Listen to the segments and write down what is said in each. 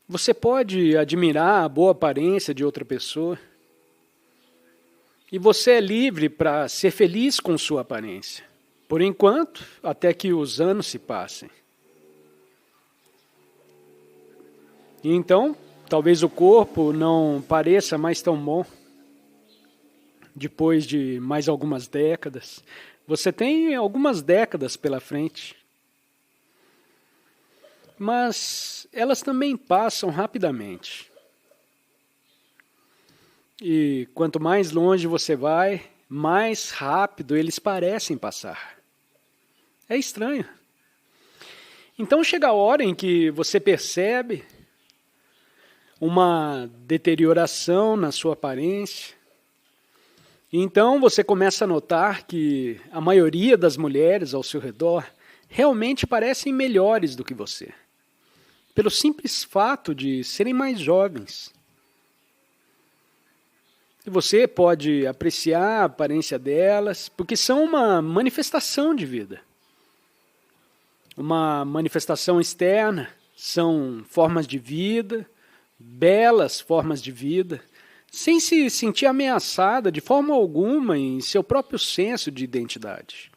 Você pode admirar a boa aparência de outra pessoa. E você é livre para ser feliz com sua aparência. Por enquanto, até que os anos se passem. E então, talvez o corpo não pareça mais tão bom. Depois de mais algumas décadas. Você tem algumas décadas pela frente. Mas elas também passam rapidamente. E quanto mais longe você vai, mais rápido eles parecem passar. É estranho. Então chega a hora em que você percebe uma deterioração na sua aparência. E então você começa a notar que a maioria das mulheres ao seu redor realmente parecem melhores do que você. Pelo simples fato de serem mais jovens. E você pode apreciar a aparência delas, porque são uma manifestação de vida. Uma manifestação externa, são formas de vida, belas formas de vida, sem se sentir ameaçada de forma alguma em seu próprio senso de identidade.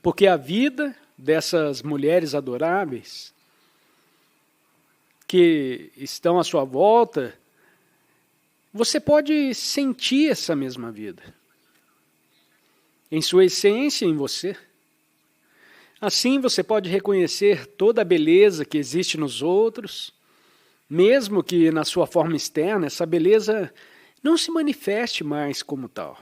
Porque a vida dessas mulheres adoráveis que estão à sua volta, você pode sentir essa mesma vida. Em sua essência, em você. Assim você pode reconhecer toda a beleza que existe nos outros, mesmo que na sua forma externa essa beleza não se manifeste mais como tal.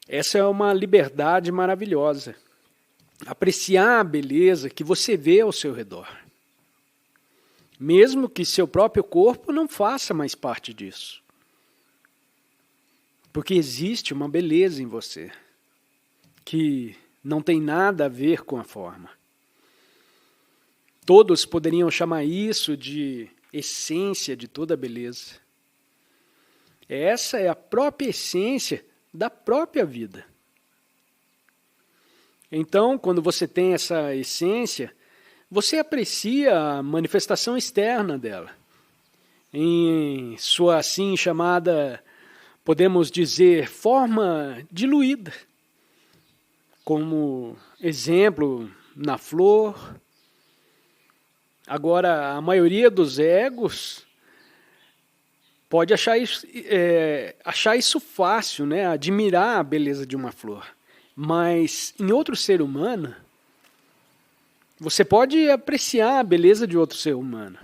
Essa é uma liberdade maravilhosa. Apreciar a beleza que você vê ao seu redor. Mesmo que seu próprio corpo não faça mais parte disso. Porque existe uma beleza em você, que não tem nada a ver com a forma. Todos poderiam chamar isso de essência de toda a beleza. Essa é a própria essência da própria vida. Então, quando você tem essa essência, você aprecia a manifestação externa dela, em sua assim chamada, podemos dizer, forma diluída, como exemplo na flor. Agora, a maioria dos egos pode achar isso fácil, né? Admirar a beleza de uma flor. Mas em outro ser humano, você pode apreciar a beleza de outro ser humano.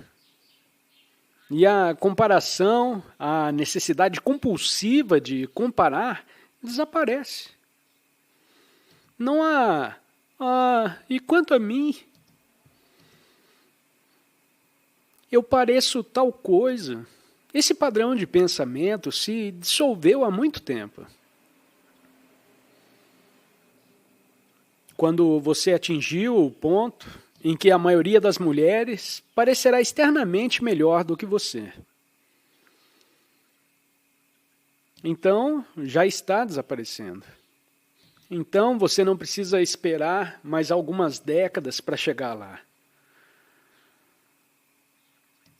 E a comparação, a necessidade compulsiva de comparar, desaparece. Não há, e quanto a mim, eu pareço tal coisa. Esse padrão de pensamento se dissolveu há muito tempo. Quando você atingiu o ponto em que a maioria das mulheres parecerá externamente melhor do que você. Então, já está desaparecendo. Então, você não precisa esperar mais algumas décadas para chegar lá.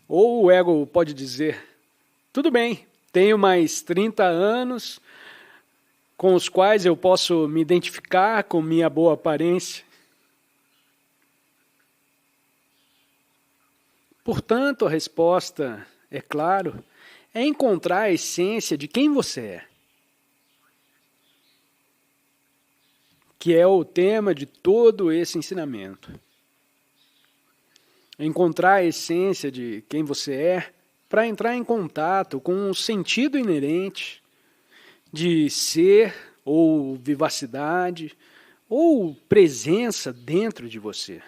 Ou o ego pode dizer, tudo bem, tenho mais 30 anos com os quais eu posso me identificar com minha boa aparência. Portanto, a resposta, é claro, é encontrar a essência de quem você é. Que é o tema de todo esse ensinamento. Encontrar a essência de quem você é para entrar em contato com o sentido inerente de ser ou vivacidade ou presença dentro de você,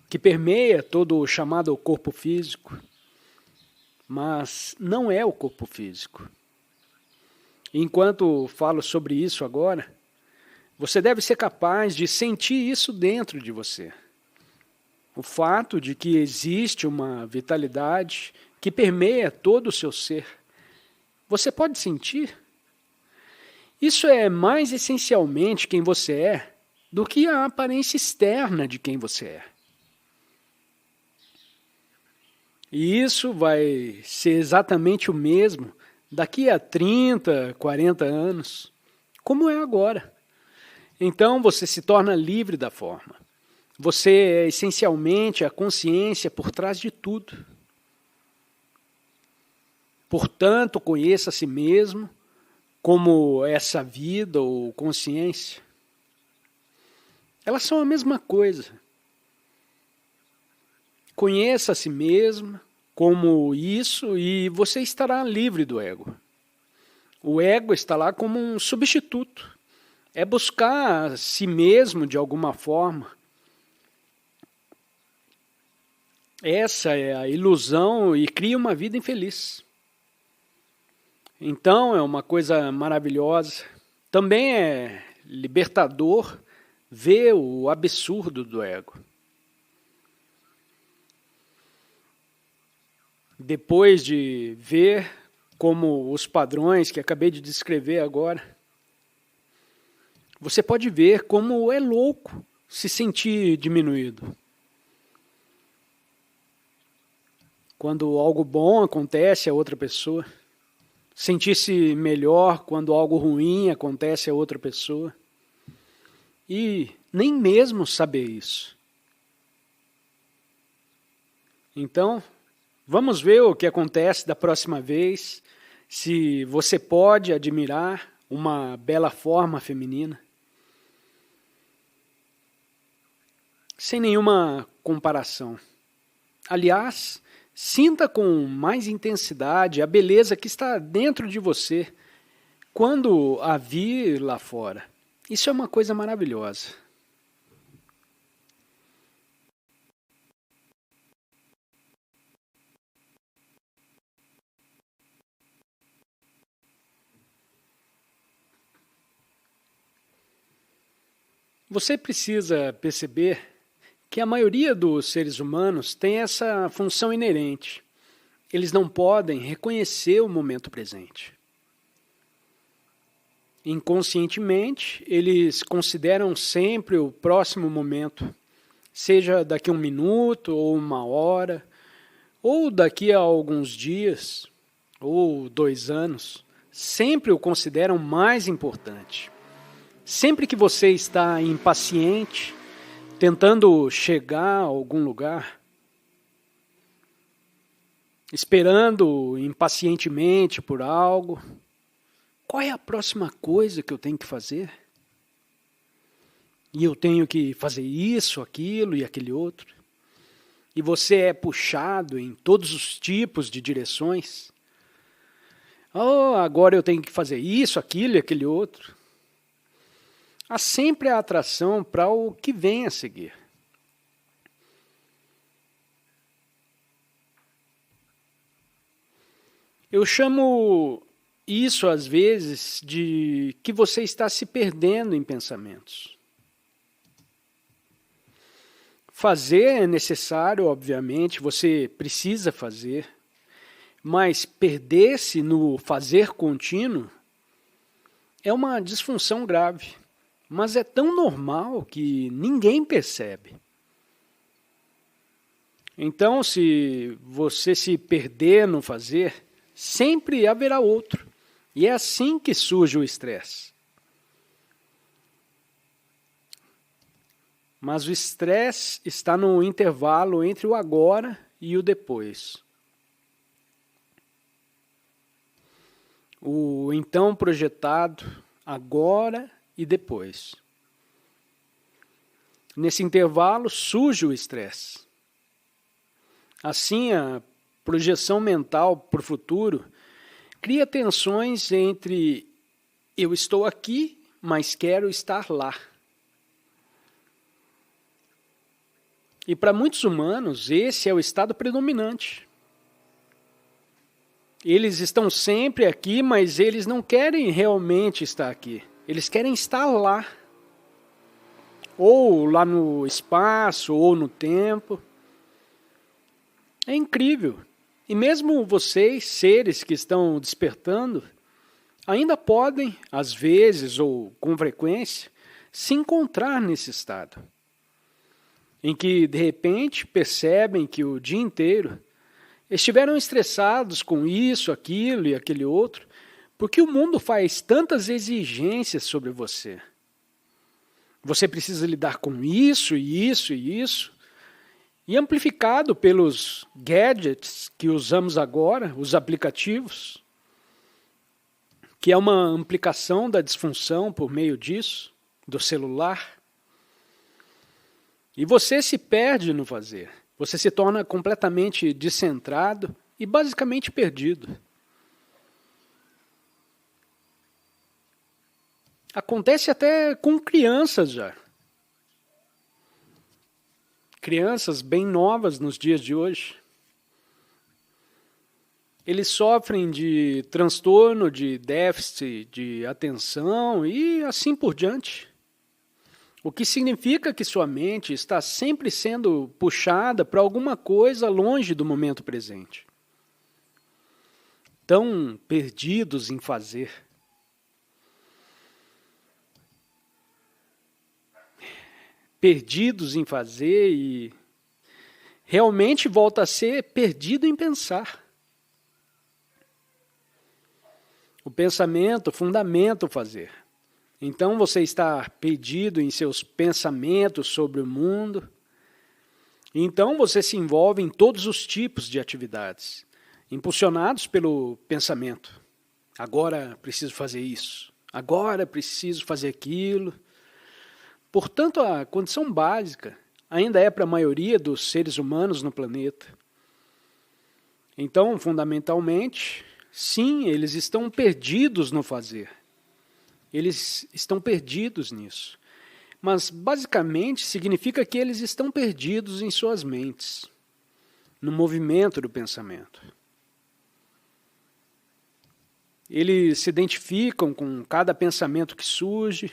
que permeia todo o chamado corpo físico, mas não é o corpo físico. Enquanto falo sobre isso agora, você deve ser capaz de sentir isso dentro de você. O fato de que existe uma vitalidade que permeia todo o seu ser. Você pode sentir? Isso é mais essencialmente quem você é do que a aparência externa de quem você é. E isso vai ser exatamente o mesmo daqui a 30, 40 anos, como é agora. Então você se torna livre da forma. Você é essencialmente a consciência por trás de tudo. Portanto, conheça a si mesmo como essa vida ou consciência. Elas são a mesma coisa. Conheça a si mesmo como isso e você estará livre do ego. O ego está lá como um substituto. É buscar a si mesmo de alguma forma. Essa é a ilusão e cria uma vida infeliz. Então é uma coisa maravilhosa. Também é libertador ver o absurdo do ego. Depois de ver como os padrões que acabei de descrever agora, você pode ver como é louco se sentir diminuído. Quando algo bom acontece a outra pessoa, sentir-se melhor quando algo ruim acontece a outra pessoa, e nem mesmo saber isso. Então, vamos ver o que acontece da próxima vez, se você pode admirar uma bela forma feminina. Sem nenhuma comparação. Aliás, sinta com mais intensidade a beleza que está dentro de você quando a vir lá fora. Isso é uma coisa maravilhosa. Você precisa perceber que a maioria dos seres humanos tem essa função inerente. Eles não podem reconhecer o momento presente. Inconscientemente, eles consideram sempre o próximo momento, seja daqui a 1 minuto, ou 1 hora, ou daqui a alguns dias, ou 2 anos. Sempre o consideram mais importante. Sempre que você está impaciente, tentando chegar a algum lugar, esperando impacientemente por algo, qual é a próxima coisa que eu tenho que fazer? E eu tenho que fazer isso, aquilo e aquele outro. E você é puxado em todos os tipos de direções. Oh, agora eu tenho que fazer isso, aquilo e aquele outro. Há sempre a atração para o que vem a seguir. Eu chamo isso, às vezes, de que você está se perdendo em pensamentos. Fazer é necessário, obviamente, você precisa fazer, mas perder-se no fazer contínuo é uma disfunção grave. Mas é tão normal que ninguém percebe. Então, se você se perder no fazer, sempre haverá outro. E é assim que surge o estresse. Mas o estresse está no intervalo entre o agora e o depois. O então projetado agora e depois. Nesse intervalo surge o estresse. Assim, a projeção mental para o futuro cria tensões entre eu estou aqui, mas quero estar lá. E para muitos humanos, esse é o estado predominante. Eles estão sempre aqui, mas eles não querem realmente estar aqui. Eles querem estar lá. Ou lá no espaço, ou no tempo. É incrível. E mesmo vocês, seres que estão despertando, ainda podem, às vezes ou com frequência, se encontrar nesse estado, em que, de repente, percebem que o dia inteiro estiveram estressados com isso, aquilo e aquele outro, porque o mundo faz tantas exigências sobre você. Você precisa lidar com isso, e isso, e isso. E amplificado pelos gadgets que usamos agora, os aplicativos, que é uma ampliação da disfunção por meio disso, do celular. E você se perde no fazer. Você se torna completamente descentrado e basicamente perdido. Acontece até com crianças já. Crianças bem novas nos dias de hoje. Eles sofrem de transtorno, de déficit de atenção e assim por diante. O que significa que sua mente está sempre sendo puxada para alguma coisa longe do momento presente. Tão perdidos em fazer. Perdidos em fazer e realmente volta a ser perdido em pensar. O pensamento fundamenta o fazer. Então você está perdido em seus pensamentos sobre o mundo. Então você se envolve em todos os tipos de atividades, impulsionados pelo pensamento. Agora preciso fazer isso. Agora preciso fazer aquilo. Portanto, a condição básica ainda é para a maioria dos seres humanos no planeta. Então, fundamentalmente, sim, eles estão perdidos no fazer. Eles estão perdidos nisso. Mas, basicamente, significa que eles estão perdidos em suas mentes, no movimento do pensamento. Eles se identificam com cada pensamento que surge,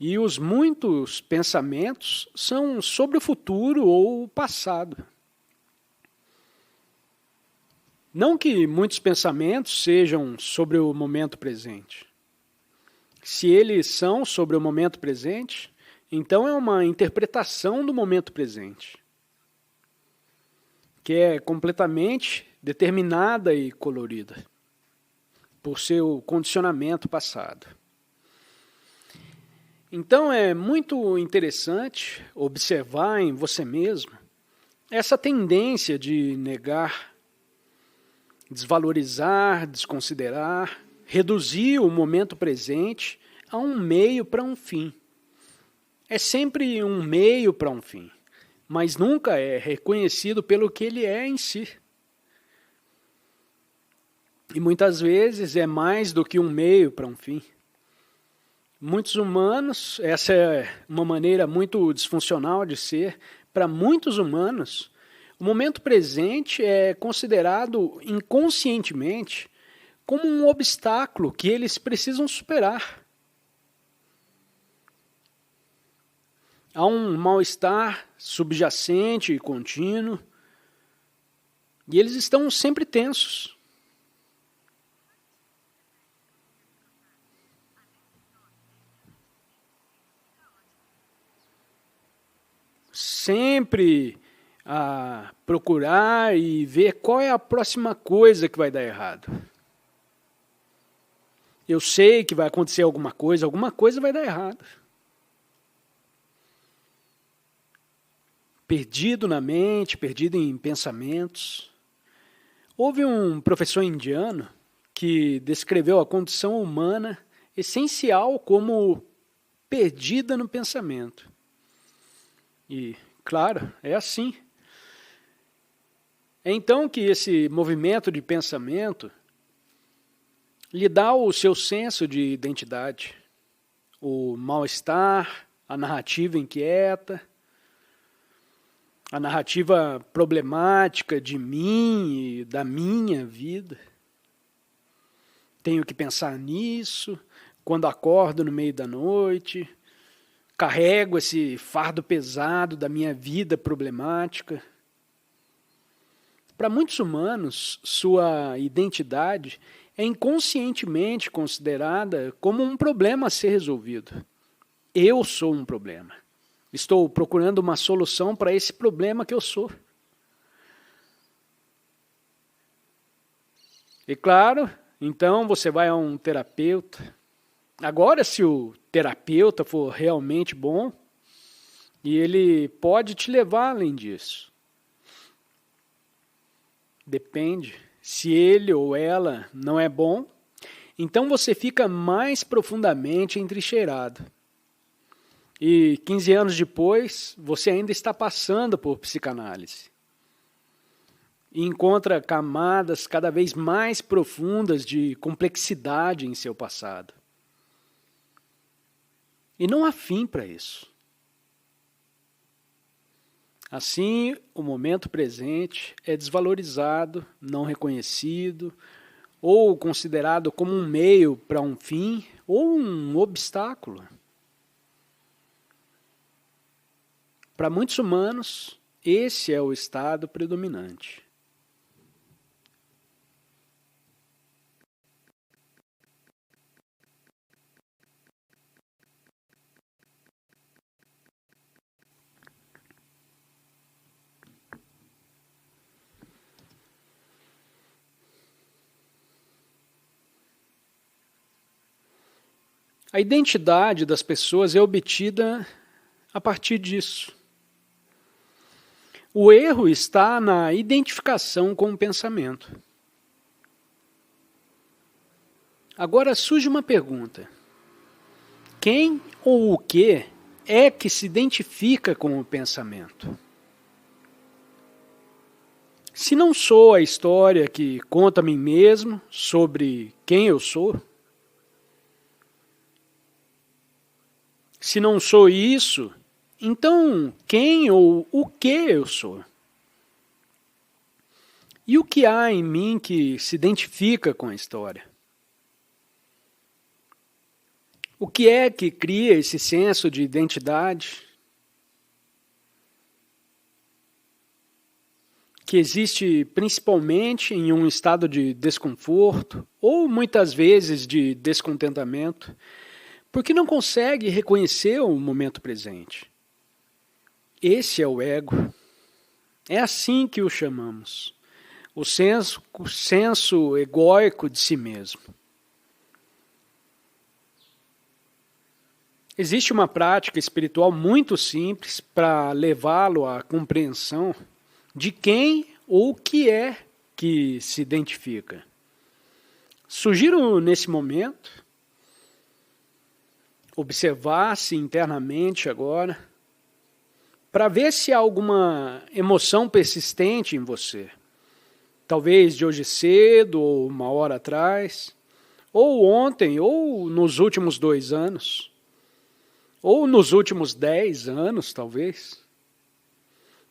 e os muitos pensamentos são sobre o futuro ou o passado. Não que muitos pensamentos sejam sobre o momento presente. Se eles são sobre o momento presente, então é uma interpretação do momento presente, que é completamente determinada e colorida por seu condicionamento passado. Então é muito interessante observar em você mesmo essa tendência de negar, desvalorizar, desconsiderar, reduzir o momento presente a um meio para um fim. É sempre um meio para um fim, mas nunca é reconhecido pelo que ele é em si. E muitas vezes é mais do que um meio para um fim. Muitos humanos, essa é uma maneira muito disfuncional de ser, para muitos humanos, o momento presente é considerado inconscientemente como um obstáculo que eles precisam superar. Há um mal-estar subjacente e contínuo, e eles estão sempre tensos. Sempre a procurar e ver qual é a próxima coisa que vai dar errado. Eu sei que vai acontecer alguma coisa vai dar errado. Perdido na mente, perdido em pensamentos. Houve um professor indiano que descreveu a condição humana essencial como perdida no pensamento. E, claro, é assim. É então que esse movimento de pensamento lhe dá o seu senso de identidade, o mal-estar, a narrativa inquieta, a narrativa problemática de mim e da minha vida. Tenho que pensar nisso, quando acordo no meio da noite, carrego esse fardo pesado da minha vida problemática. Para muitos humanos, sua identidade é inconscientemente considerada como um problema a ser resolvido. Eu sou um problema. Estou procurando uma solução para esse problema que eu sou. E claro, então você vai a um terapeuta. Agora, se o terapeuta for realmente bom, e ele pode te levar além disso. Depende. Se ele ou ela não é bom, então você fica mais profundamente entrincheirado. E 15 anos depois, você ainda está passando por psicanálise. E encontra camadas cada vez mais profundas de complexidade em seu passado. E não há fim para isso. Assim, o momento presente é desvalorizado, não reconhecido, ou considerado como um meio para um fim ou um obstáculo. Para muitos humanos, esse é o estado predominante. A identidade das pessoas é obtida a partir disso. O erro está na identificação com o pensamento. Agora surge uma pergunta. Quem ou o que é que se identifica com o pensamento? Se não sou a história que conta a mim mesmo sobre quem eu sou, se não sou isso, então quem ou o que eu sou? E o que há em mim que se identifica com a história? O que é que cria esse senso de identidade? Que existe principalmente em um estado de desconforto ou muitas vezes de descontentamento, porque não consegue reconhecer o momento presente. Esse é o ego. É assim que o chamamos. O senso egóico de si mesmo. Existe uma prática espiritual muito simples para levá-lo à compreensão de quem ou o que é que se identifica. Sugiro nesse momento observar-se internamente agora para ver se há alguma emoção persistente em você. Talvez de hoje cedo, ou uma hora atrás, ou ontem, ou nos últimos 2 anos, ou nos últimos 10 anos, talvez.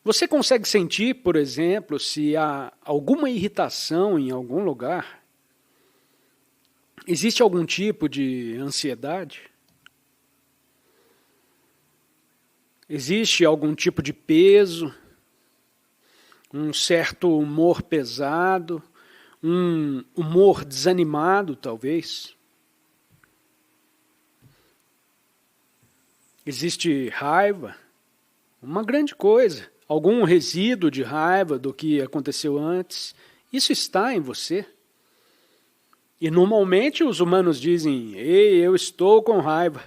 Você consegue sentir, por exemplo, se há alguma irritação em algum lugar? Existe algum tipo de ansiedade? Existe algum tipo de peso? Um certo humor pesado? Um humor desanimado, talvez? Existe raiva? Uma grande coisa. Algum resíduo de raiva do que aconteceu antes? Isso está em você? E normalmente os humanos dizem: ei, eu estou com raiva.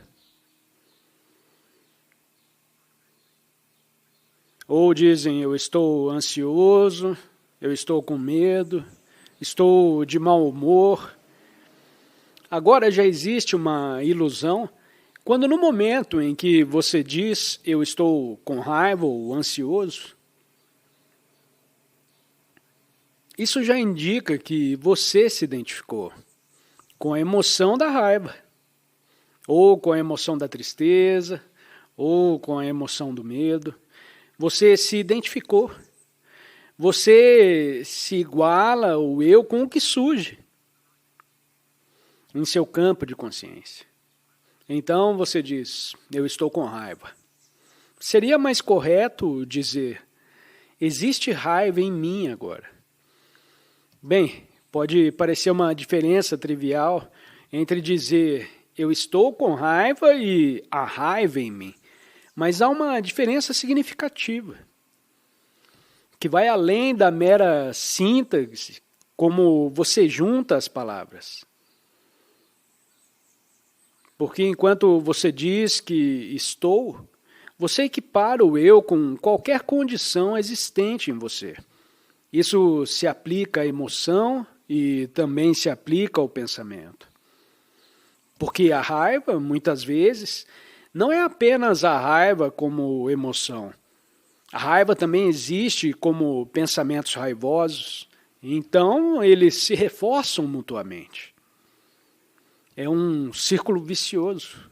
Ou dizem: eu estou ansioso, eu estou com medo, estou de mau humor. Agora já existe uma ilusão, quando no momento em que você diz: eu estou com raiva ou ansioso, isso já indica que você se identificou com a emoção da raiva, ou com a emoção da tristeza, ou com a emoção do medo. Você se identificou. Você se iguala, o eu, com o que surge em seu campo de consciência. Então você diz: eu estou com raiva. Seria mais correto dizer: existe raiva em mim agora. Bem, pode parecer uma diferença trivial entre dizer: Eu estou com raiva e há raiva em mim. Mas há uma diferença significativa, que vai além da mera síntese, como você junta as palavras. Porque enquanto você diz que estou, você equipara o eu com qualquer condição existente em você. Isso se aplica à emoção e também se aplica ao pensamento. Porque a raiva, muitas vezes, não é apenas a raiva como emoção. A raiva também existe como pensamentos raivosos. Então, eles se reforçam mutuamente. É um círculo vicioso.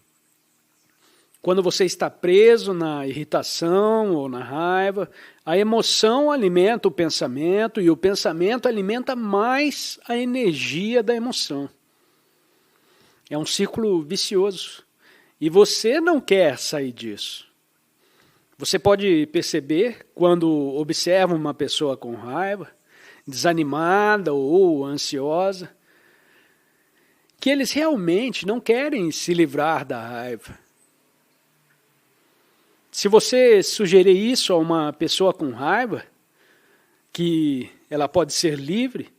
Quando você está preso na irritação ou na raiva, a emoção alimenta o pensamento e o pensamento alimenta mais a energia da emoção. É um círculo vicioso. E você não quer sair disso. Você pode perceber quando observa uma pessoa com raiva, desanimada ou ansiosa, que eles realmente não querem se livrar da raiva. Se você sugerir isso a uma pessoa com raiva, que ela pode ser livre,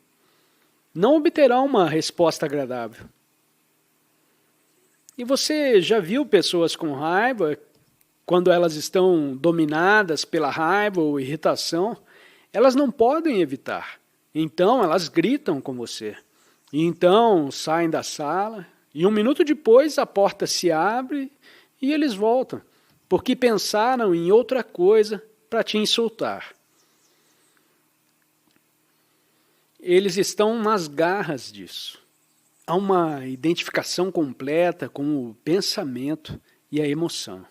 não obterá uma resposta agradável. E você já viu pessoas com raiva, quando elas estão dominadas pela raiva ou irritação, elas não podem evitar. Então elas gritam com você. E então saem da sala, e um minuto depois a porta se abre e eles voltam, porque pensaram em outra coisa para te insultar. Eles estão nas garras disso. Há uma identificação completa com o pensamento e a emoção.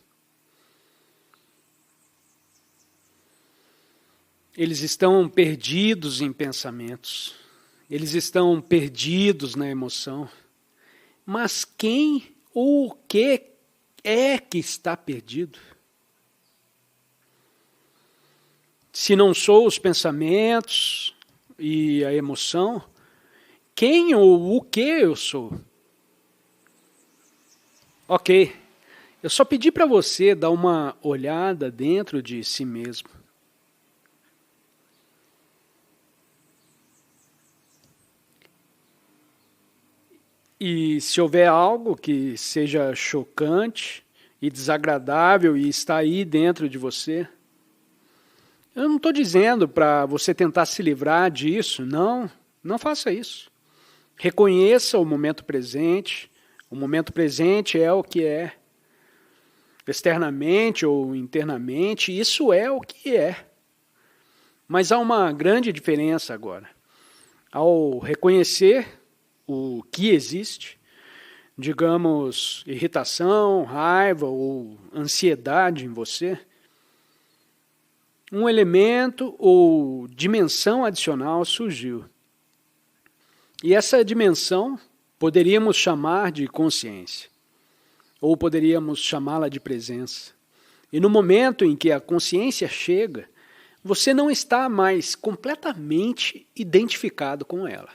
Eles estão perdidos em pensamentos. Eles estão perdidos na emoção. Mas quem ou o que é que está perdido? Se não sou os pensamentos e a emoção, quem ou o que eu sou? Ok, eu só pedi para você dar uma olhada dentro de si mesmo. E se houver algo que seja chocante e desagradável e está aí dentro de você, eu não estou dizendo para você tentar se livrar disso, não faça isso. Reconheça o momento presente é o que é. Externamente ou internamente, isso é o que é. Mas há uma grande diferença agora. Ao reconhecer o que existe, digamos, irritação, raiva ou ansiedade em você, um elemento ou dimensão adicional surgiu. E essa dimensão poderíamos chamar de consciência, ou poderíamos chamá-la de presença. E no momento em que a consciência chega, você não está mais completamente identificado com ela.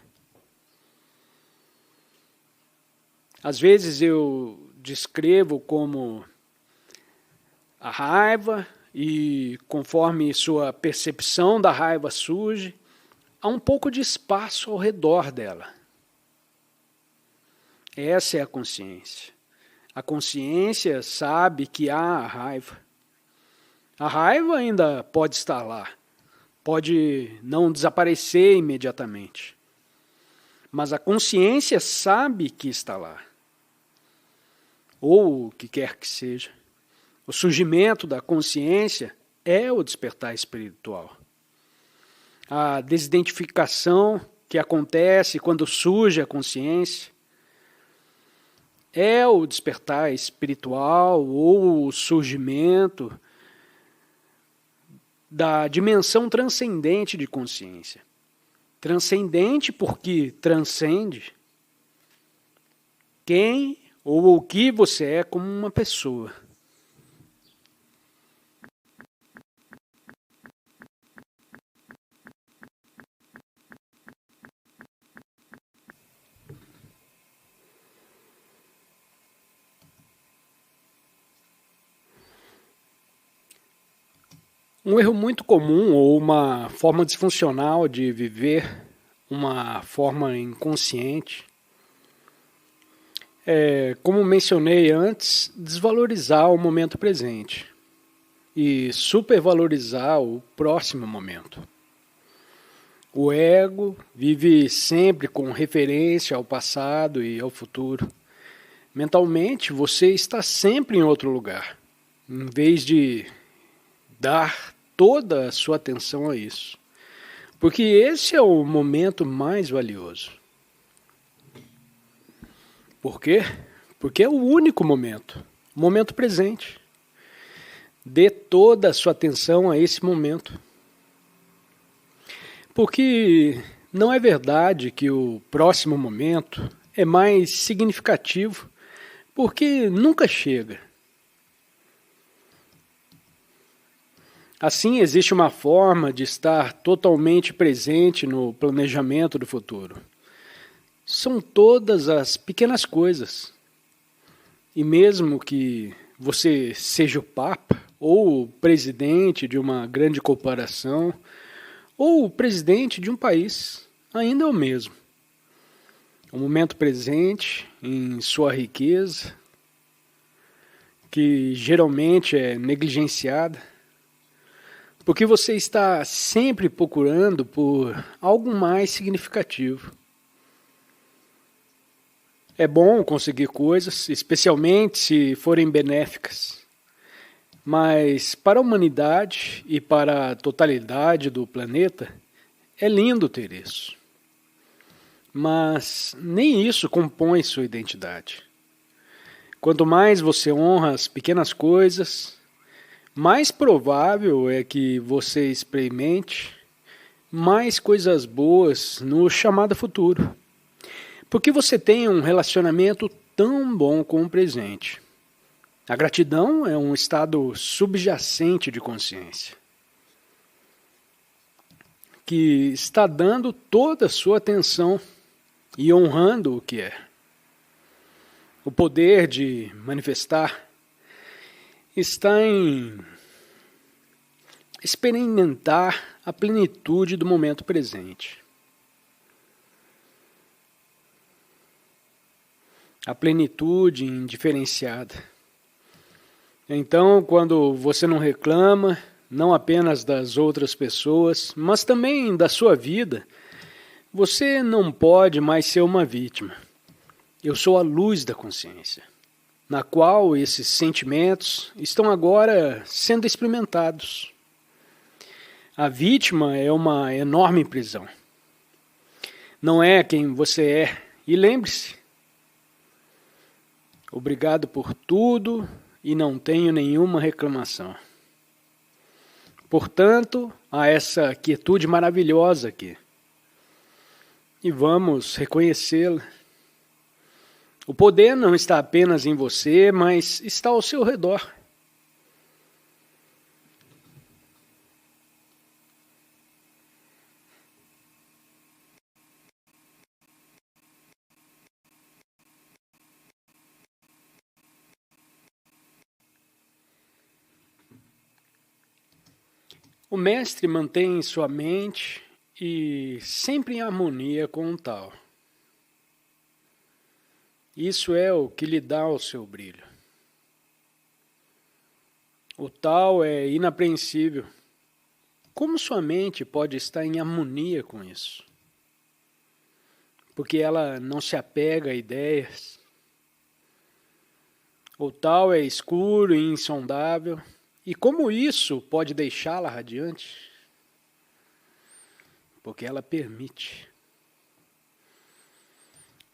Às vezes eu descrevo como a raiva e conforme sua percepção da raiva surge, há um pouco de espaço ao redor dela. Essa é a consciência. A consciência sabe que há a raiva. A raiva ainda pode estar lá, pode não desaparecer imediatamente. Mas a consciência sabe que está lá. Ou o que quer que seja. O surgimento da consciência é o despertar espiritual. A desidentificação que acontece quando surge a consciência é o despertar espiritual ou o surgimento da dimensão transcendente de consciência. Transcendente porque transcende quem ou o que você é como uma pessoa. Um erro muito comum ou uma forma disfuncional de viver, uma forma inconsciente, é, como mencionei antes, desvalorizar o momento presente e supervalorizar o próximo momento. O ego vive sempre com referência ao passado e ao futuro. Mentalmente, você está sempre em outro lugar, em vez de dar toda a sua atenção a isso. Porque esse é o momento mais valioso. Por quê? Porque é o único momento, o momento presente. Dê toda a sua atenção a esse momento. Porque não é verdade que o próximo momento é mais significativo, porque nunca chega. Assim, existe uma forma de estar totalmente presente no planejamento do futuro. São todas as pequenas coisas. E mesmo que você seja o Papa, ou o presidente de uma grande corporação, ou o presidente de um país, ainda é o mesmo. O momento presente, em sua riqueza, que geralmente é negligenciada, porque você está sempre procurando por algo mais significativo. É bom conseguir coisas, especialmente se forem benéficas. Mas para a humanidade e para a totalidade do planeta, é lindo ter isso. Mas nem isso compõe sua identidade. Quanto mais você honra as pequenas coisas, mais provável é que você experimente mais coisas boas no chamado futuro. Porque você tem um relacionamento tão bom com o presente. A gratidão é um estado subjacente de consciência, que está dando toda a sua atenção e honrando o que é. O poder de manifestar está em experimentar a plenitude do momento presente. A plenitude indiferenciada. Então, quando você não reclama, não apenas das outras pessoas, mas também da sua vida, você não pode mais ser uma vítima. Eu sou a luz da consciência, na qual esses sentimentos estão agora sendo experimentados. A vítima é uma enorme prisão. Não é quem você é. E lembre-se, obrigado por tudo e não tenho nenhuma reclamação. Portanto, há essa quietude maravilhosa aqui. E vamos reconhecê-la. O poder não está apenas em você, mas está ao seu redor. O mestre mantém sua mente e sempre em harmonia com o tal. Isso é o que lhe dá o seu brilho. O tal é inapreensível. Como sua mente pode estar em harmonia com isso? Porque ela não se apega a ideias. O tal é escuro e insondável. E como isso pode deixá-la radiante? Porque ela permite.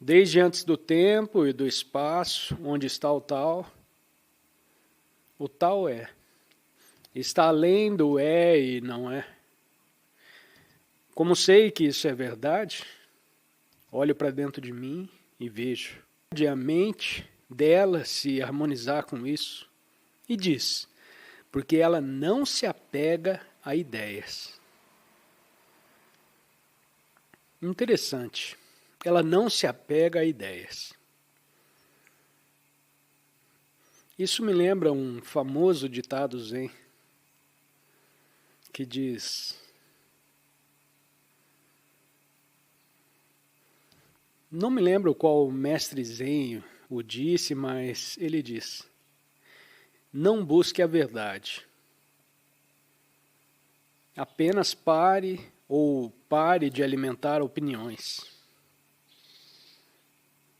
Desde antes do tempo e do espaço, onde está o tal é. Está além do é e não é. Como sei que isso é verdade, olho para dentro de mim e vejo. A mente dela se harmonizar com isso e diz, porque ela não se apega a ideias. Interessante. Ela não se apega a ideias. Isso me lembra um famoso ditado zen. que diz: não me lembro qual mestre Zen o disse, mas ele diz: não busque a verdade. Apenas pare de alimentar opiniões.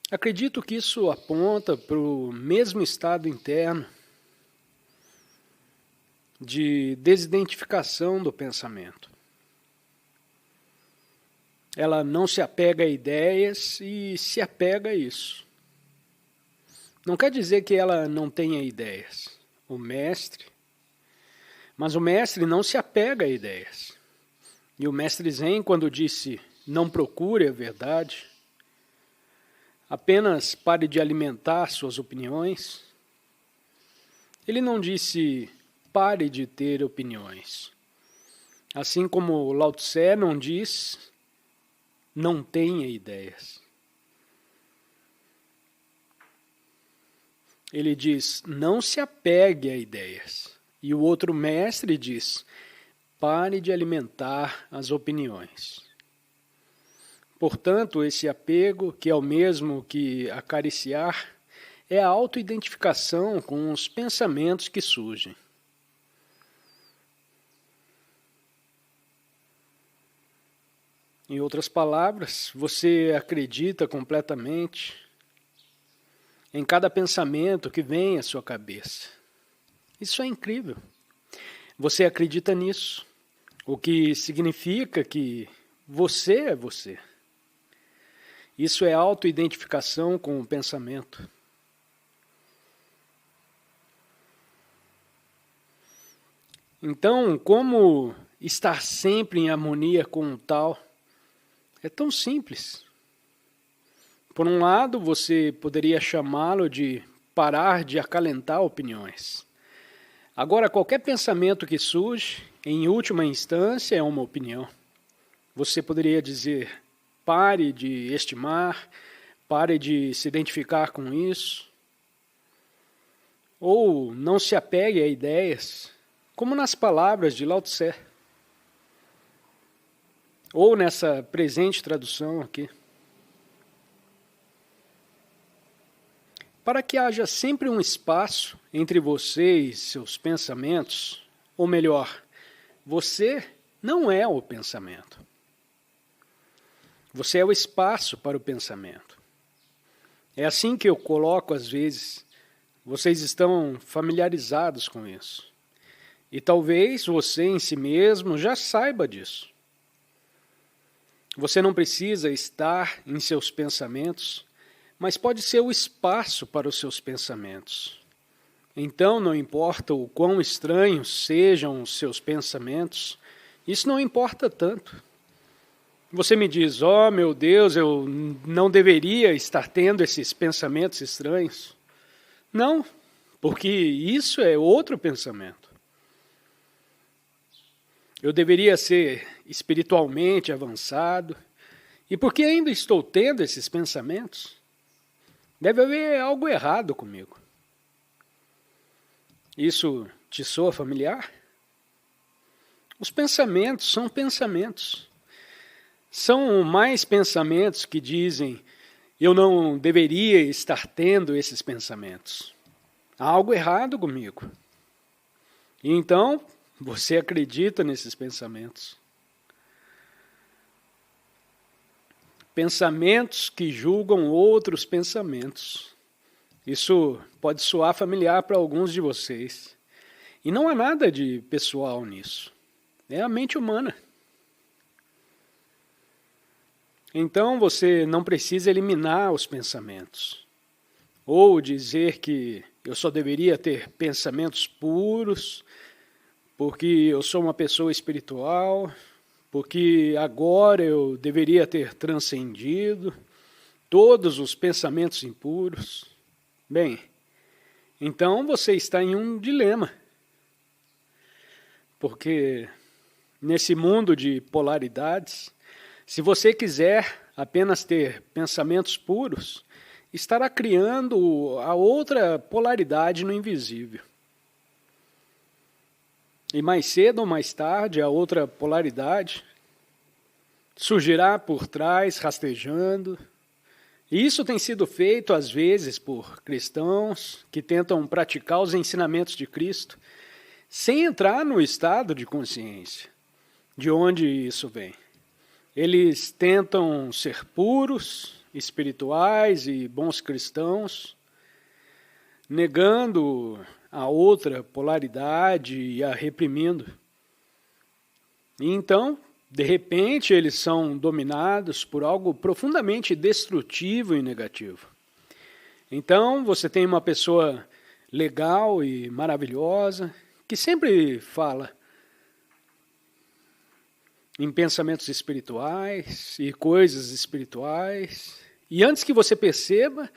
Acredito que isso aponta para o mesmo estado interno de desidentificação do pensamento. Ela não se apega a ideias e se apega a isso. Não quer dizer que ela não tenha ideias. Mas o mestre não se apega a ideias. E o mestre Zen, quando disse, não procure a verdade, apenas pare de alimentar suas opiniões, ele não disse, pare de ter opiniões. Assim como Lao Tse não diz, não tenha ideias. Ele diz, não se apegue a ideias. E o outro mestre diz, pare de alimentar as opiniões. Portanto, esse apego, que é o mesmo que acariciar, é a autoidentificação com os pensamentos que surgem. Em outras palavras, você acredita completamente em cada pensamento que vem à sua cabeça. Isso é incrível. Você acredita nisso, o que significa que você é você. Isso é autoidentificação com o pensamento. Então, como estar sempre em harmonia com o tal? É tão simples. Por um lado, você poderia chamá-lo de parar de acalentar opiniões. Agora, qualquer pensamento que surge, em última instância, é uma opinião. Você poderia dizer, pare de estimar, pare de se identificar com isso. Ou não se apegue a ideias, como nas palavras de Lao Tse. Ou nessa presente tradução aqui. Para que haja sempre um espaço entre você e seus pensamentos, ou melhor, você não é o pensamento. Você é o espaço para o pensamento. É assim que eu coloco às vezes. Vocês estão familiarizados com isso. E talvez você em si mesmo já saiba disso. Você não precisa estar em seus pensamentos, mas pode ser o espaço para os seus pensamentos. Então, não importa o quão estranhos sejam os seus pensamentos, isso não importa tanto. Você me diz, oh meu Deus, eu não deveria estar tendo esses pensamentos estranhos. Não, porque isso é outro pensamento. Eu deveria ser espiritualmente avançado, e por que ainda estou tendo esses pensamentos? Deve haver algo errado comigo. Isso te soa familiar? Os pensamentos são pensamentos. São mais pensamentos que dizem, eu não deveria estar tendo esses pensamentos. Há algo errado comigo. E então, você acredita nesses pensamentos. Pensamentos que julgam outros pensamentos. Isso pode soar familiar para alguns de vocês. E não há nada de pessoal nisso. É a mente humana. Então você não precisa eliminar os pensamentos. Ou dizer que eu só deveria ter pensamentos puros, porque eu sou uma pessoa espiritual, porque agora eu deveria ter transcendido todos os pensamentos impuros. Bem, então você está em um dilema. Porque nesse mundo de polaridades, se você quiser apenas ter pensamentos puros, estará criando a outra polaridade no invisível. E mais cedo ou mais tarde, a outra polaridade surgirá por trás, rastejando. E isso tem sido feito, às vezes, por cristãos que tentam praticar os ensinamentos de Cristo sem entrar no estado de consciência de onde isso vem. Eles tentam ser puros, espirituais e bons cristãos, negando a outra polaridade e a reprimindo. E então, de repente, eles são dominados por algo profundamente destrutivo e negativo. Então, você tem uma pessoa legal e maravilhosa, que sempre fala em pensamentos espirituais e coisas espirituais, e antes que você perceba,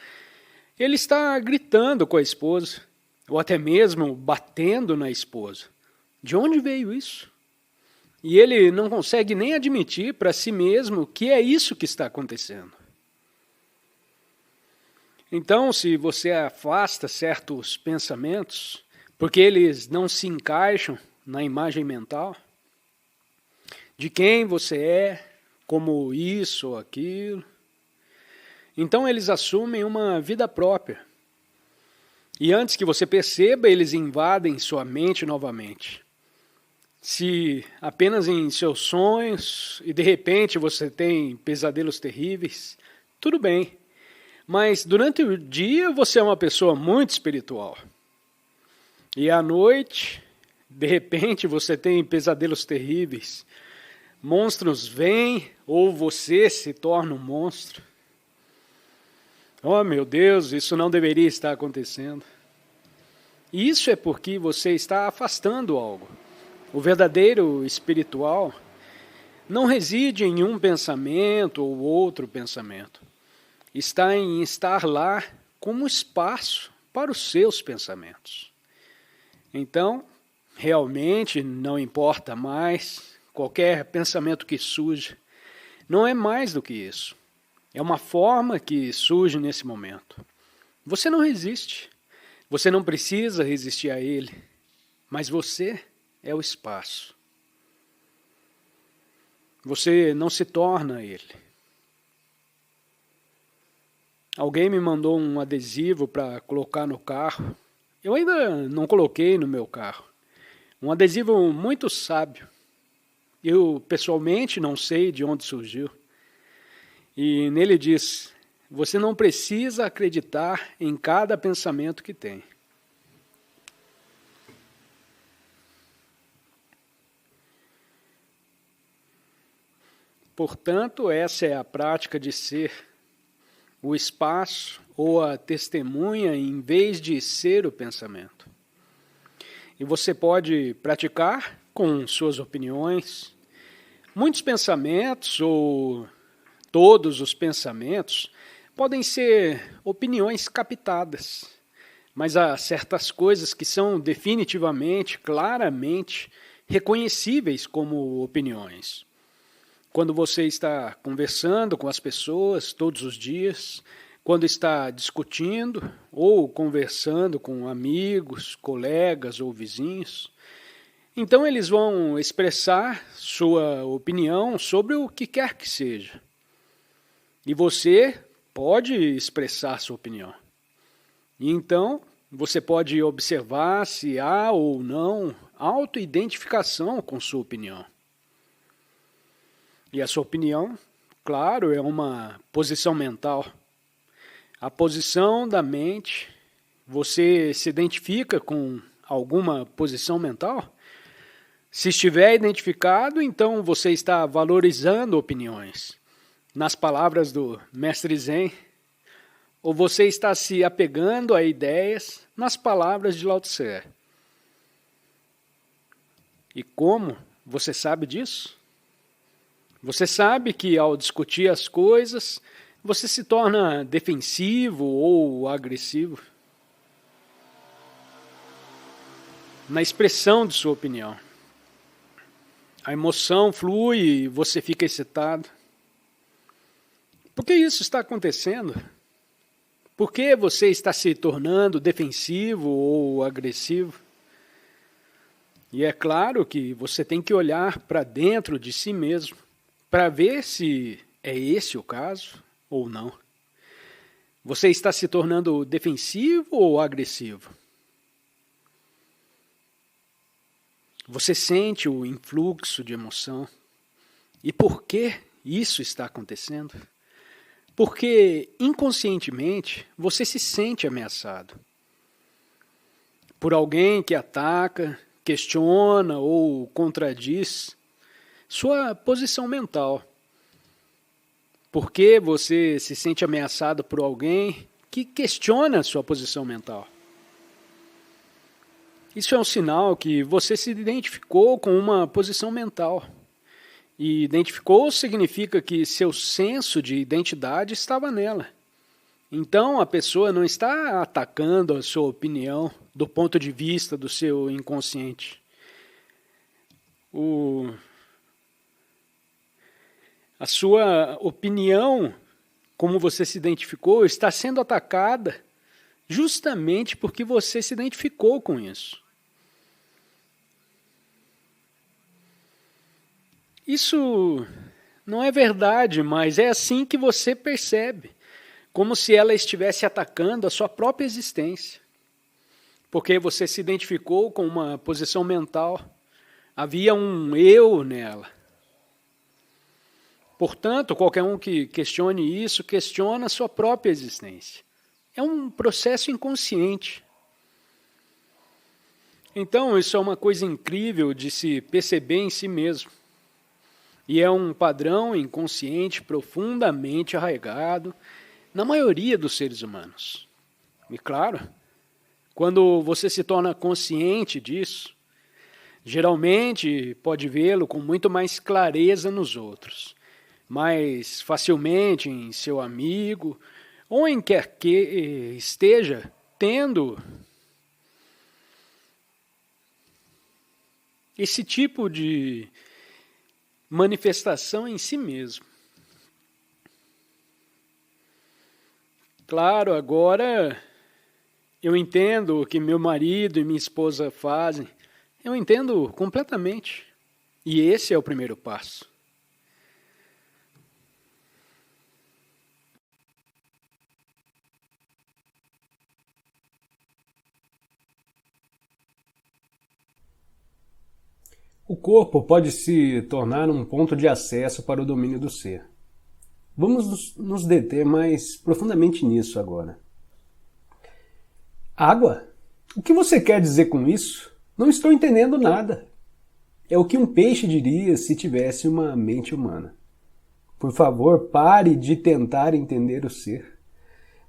ele está gritando com a esposa, ou até mesmo batendo na esposa. De onde veio isso? E ele não consegue nem admitir para si mesmo que é isso que está acontecendo. Então, se você afasta certos pensamentos, porque eles não se encaixam na imagem mental, de quem você é, como isso ou aquilo, então eles assumem uma vida própria. E antes que você perceba, eles invadem sua mente novamente. Se apenas em seus sonhos e de repente você tem pesadelos terríveis, tudo bem. Mas durante o dia você é uma pessoa muito espiritual. E à noite, de repente você tem pesadelos terríveis. Monstros vêm ou você se torna um monstro. Oh, meu Deus, isso não deveria estar acontecendo. E isso é porque você está afastando algo. O verdadeiro espiritual não reside em um pensamento ou outro pensamento. Está em estar lá como espaço para os seus pensamentos. Então, realmente não importa mais qualquer pensamento que surja. Não é mais do que isso. É uma forma que surge nesse momento. Você não resiste. Você não precisa resistir a ele. Mas você é o espaço. Você não se torna ele. Alguém me mandou um adesivo para colocar no carro. Eu ainda não coloquei no meu carro. Um adesivo muito sábio. Eu, pessoalmente, não sei de onde surgiu. E nele diz: você não precisa acreditar em cada pensamento que tem. Portanto, essa é a prática de ser o espaço ou a testemunha em vez de ser o pensamento. E você pode praticar com suas opiniões. Muitos pensamentos ou todos os pensamentos podem ser opiniões captadas, mas há certas coisas que são definitivamente, claramente reconhecíveis como opiniões. Quando você está conversando com as pessoas todos os dias, quando está discutindo ou conversando com amigos, colegas ou vizinhos, então eles vão expressar sua opinião sobre o que quer que seja. E você pode expressar sua opinião. E então você pode observar se há ou não autoidentificação com sua opinião. E a sua opinião, claro, é uma posição mental. A posição da mente, você se identifica com alguma posição mental? Se estiver identificado, então você está valorizando opiniões. Nas palavras do Mestre Zen, ou você está se apegando a ideias nas palavras de Lao Tse. E como você sabe disso? Você sabe que ao discutir as coisas, você se torna defensivo ou agressivo na expressão de sua opinião. A emoção flui e você fica excitado. Por que isso está acontecendo? Por que você está se tornando defensivo ou agressivo? E é claro que você tem que olhar para dentro de si mesmo para ver se é esse o caso ou não. Você está se tornando defensivo ou agressivo? Você sente o influxo de emoção. E por que isso está acontecendo? Porque inconscientemente você se sente ameaçado por alguém que ataca, questiona ou contradiz sua posição mental. Por que você se sente ameaçado por alguém que questiona sua posição mental? Isso é um sinal que você se identificou com uma posição mental. E identificou significa que seu senso de identidade estava nela. Então a pessoa não está atacando a sua opinião do ponto de vista do seu inconsciente. A sua opinião, como você se identificou, está sendo atacada justamente porque você se identificou com isso. Isso não é verdade, mas é assim que você percebe, como se ela estivesse atacando a sua própria existência. Porque você se identificou com uma posição mental, havia um eu nela. Portanto, qualquer um que questione isso, questiona a sua própria existência. É um processo inconsciente. Então, isso é uma coisa incrível de se perceber em si mesmo. E é um padrão inconsciente profundamente arraigado na maioria dos seres humanos. E claro, quando você se torna consciente disso, geralmente pode vê-lo com muito mais clareza nos outros, mais facilmente em seu amigo, ou em quer que esteja tendo esse tipo de manifestação em si mesmo. Claro, agora eu entendo o que meu marido e minha esposa fazem. Eu entendo completamente. E esse é o primeiro passo. O corpo pode se tornar um ponto de acesso para o domínio do ser. Vamos nos deter mais profundamente nisso agora. Água? O que você quer dizer com isso? Não estou entendendo nada. É o que um peixe diria se tivesse uma mente humana. Por favor, pare de tentar entender o ser.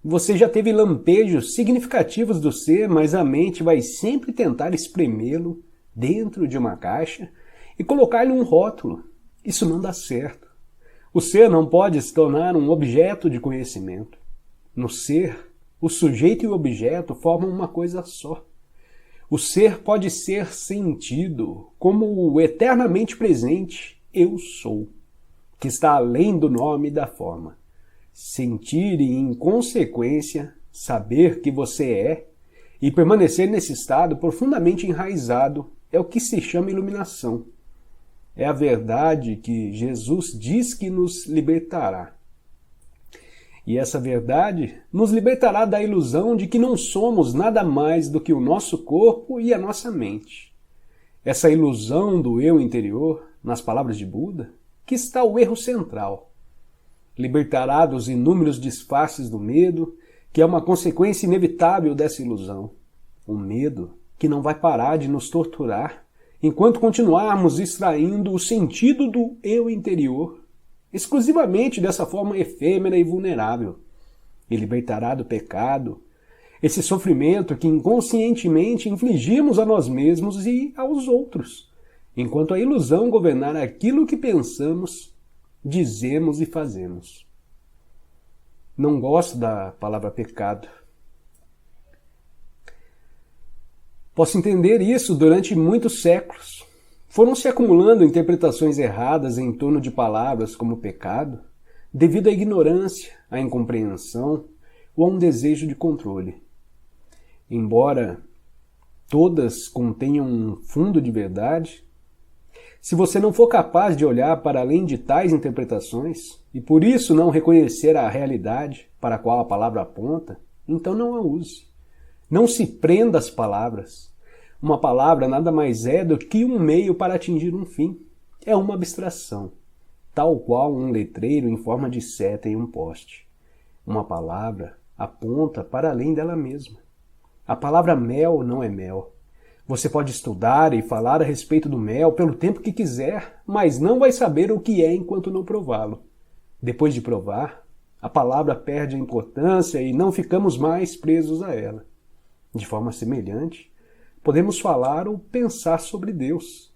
Você já teve lampejos significativos do ser, mas a mente vai sempre tentar espremê-lo dentro de uma caixa e colocar-lhe um rótulo. Isso não dá certo. O ser não pode se tornar um objeto de conhecimento. No ser, o sujeito e o objeto formam uma coisa só. O ser pode ser sentido como o eternamente presente eu sou, que está além do nome e da forma. Sentir e, em consequência, saber que você é e permanecer nesse estado profundamente enraizado é o que se chama iluminação. É a verdade que Jesus diz que nos libertará. E essa verdade nos libertará da ilusão de que não somos nada mais do que o nosso corpo e a nossa mente. Essa ilusão do eu interior, nas palavras de Buda, que está o erro central. Libertará dos inúmeros disfarces do medo, que é uma consequência inevitável dessa ilusão. O medo que não vai parar de nos torturar enquanto continuarmos extraindo o sentido do eu interior, exclusivamente dessa forma efêmera e vulnerável. E libertará do pecado, esse sofrimento que inconscientemente infligimos a nós mesmos e aos outros, enquanto a ilusão governar aquilo que pensamos, dizemos e fazemos. Não gosto da palavra pecado. Posso entender isso durante muitos séculos. Foram se acumulando interpretações erradas em torno de palavras como pecado, devido à ignorância, à incompreensão ou a um desejo de controle. Embora todas contenham um fundo de verdade? Se você não for capaz de olhar para além de tais interpretações, e por isso não reconhecer a realidade para a qual a palavra aponta, então não a use. Não se prenda às palavras. Uma palavra nada mais é do que um meio para atingir um fim. É uma abstração, tal qual um letreiro em forma de seta em um poste. Uma palavra aponta para além dela mesma. A palavra mel não é mel. Você pode estudar e falar a respeito do mel pelo tempo que quiser, mas não vai saber o que é enquanto não prová-lo. Depois de provar, a palavra perde a importância e não ficamos mais presos a ela. De forma semelhante, podemos falar ou pensar sobre Deus,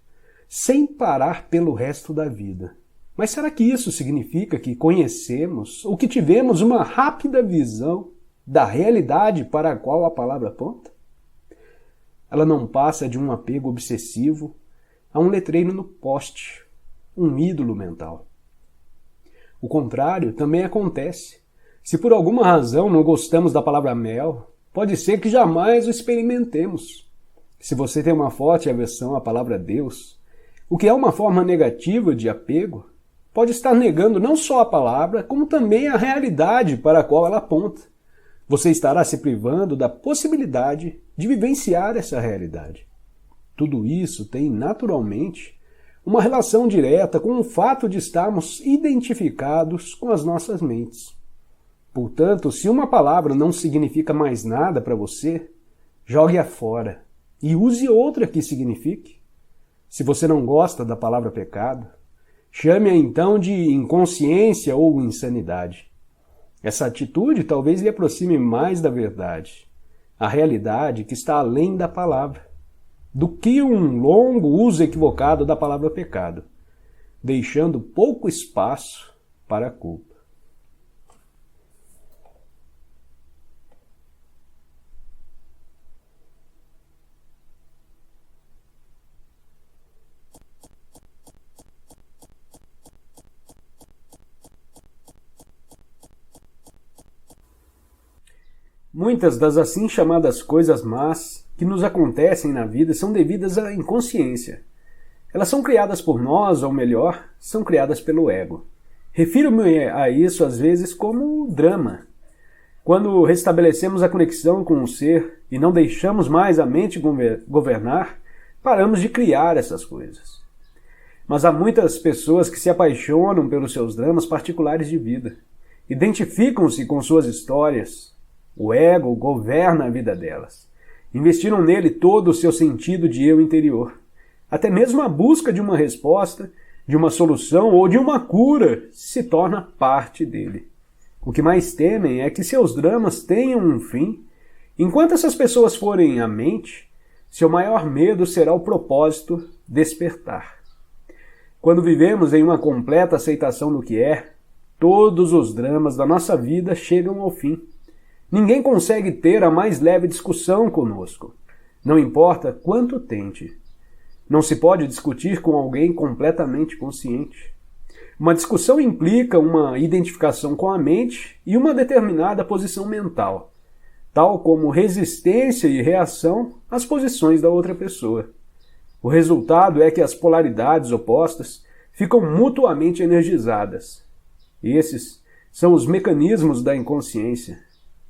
sem parar pelo resto da vida. Mas será que isso significa que conhecemos ou que tivemos uma rápida visão da realidade para a qual a palavra aponta? Ela não passa de um apego obsessivo a um letreiro no poste, um ídolo mental. O contrário também acontece. Se por alguma razão não gostamos da palavra mel, pode ser que jamais o experimentemos. Se você tem uma forte aversão à palavra Deus, o que é uma forma negativa de apego, pode estar negando não só a palavra, como também a realidade para a qual ela aponta. Você estará se privando da possibilidade de vivenciar essa realidade. Tudo isso tem, naturalmente, uma relação direta com o fato de estarmos identificados com as nossas mentes. Portanto, se uma palavra não significa mais nada para você, jogue-a fora e use outra que signifique. Se você não gosta da palavra pecado, chame-a então de inconsciência ou insanidade. Essa atitude talvez lhe aproxime mais da verdade, a realidade que está além da palavra, do que um longo uso equivocado da palavra pecado, deixando pouco espaço para a culpa. Muitas das assim chamadas coisas más que nos acontecem na vida são devidas à inconsciência. Elas são criadas por nós, ou melhor, são criadas pelo ego. Refiro-me a isso às vezes como drama. Quando restabelecemos a conexão com o ser e não deixamos mais a mente governar, paramos de criar essas coisas. Mas há muitas pessoas que se apaixonam pelos seus dramas particulares de vida. Identificam-se com suas histórias. O ego governa a vida delas. Investiram nele todo o seu sentido de eu interior. Até mesmo a busca de uma resposta, de uma solução ou de uma cura se torna parte dele. O que mais temem é que seus dramas tenham um fim. Enquanto essas pessoas forem a mente, seu maior medo será o propósito despertar. Quando vivemos em uma completa aceitação do que é, todos os dramas da nossa vida chegam ao fim. Ninguém consegue ter a mais leve discussão conosco. Não importa quanto tente. Não se pode discutir com alguém completamente consciente. Uma discussão implica uma identificação com a mente e uma determinada posição mental, tal como resistência e reação às posições da outra pessoa. O resultado é que as polaridades opostas ficam mutuamente energizadas. Esses são os mecanismos da inconsciência.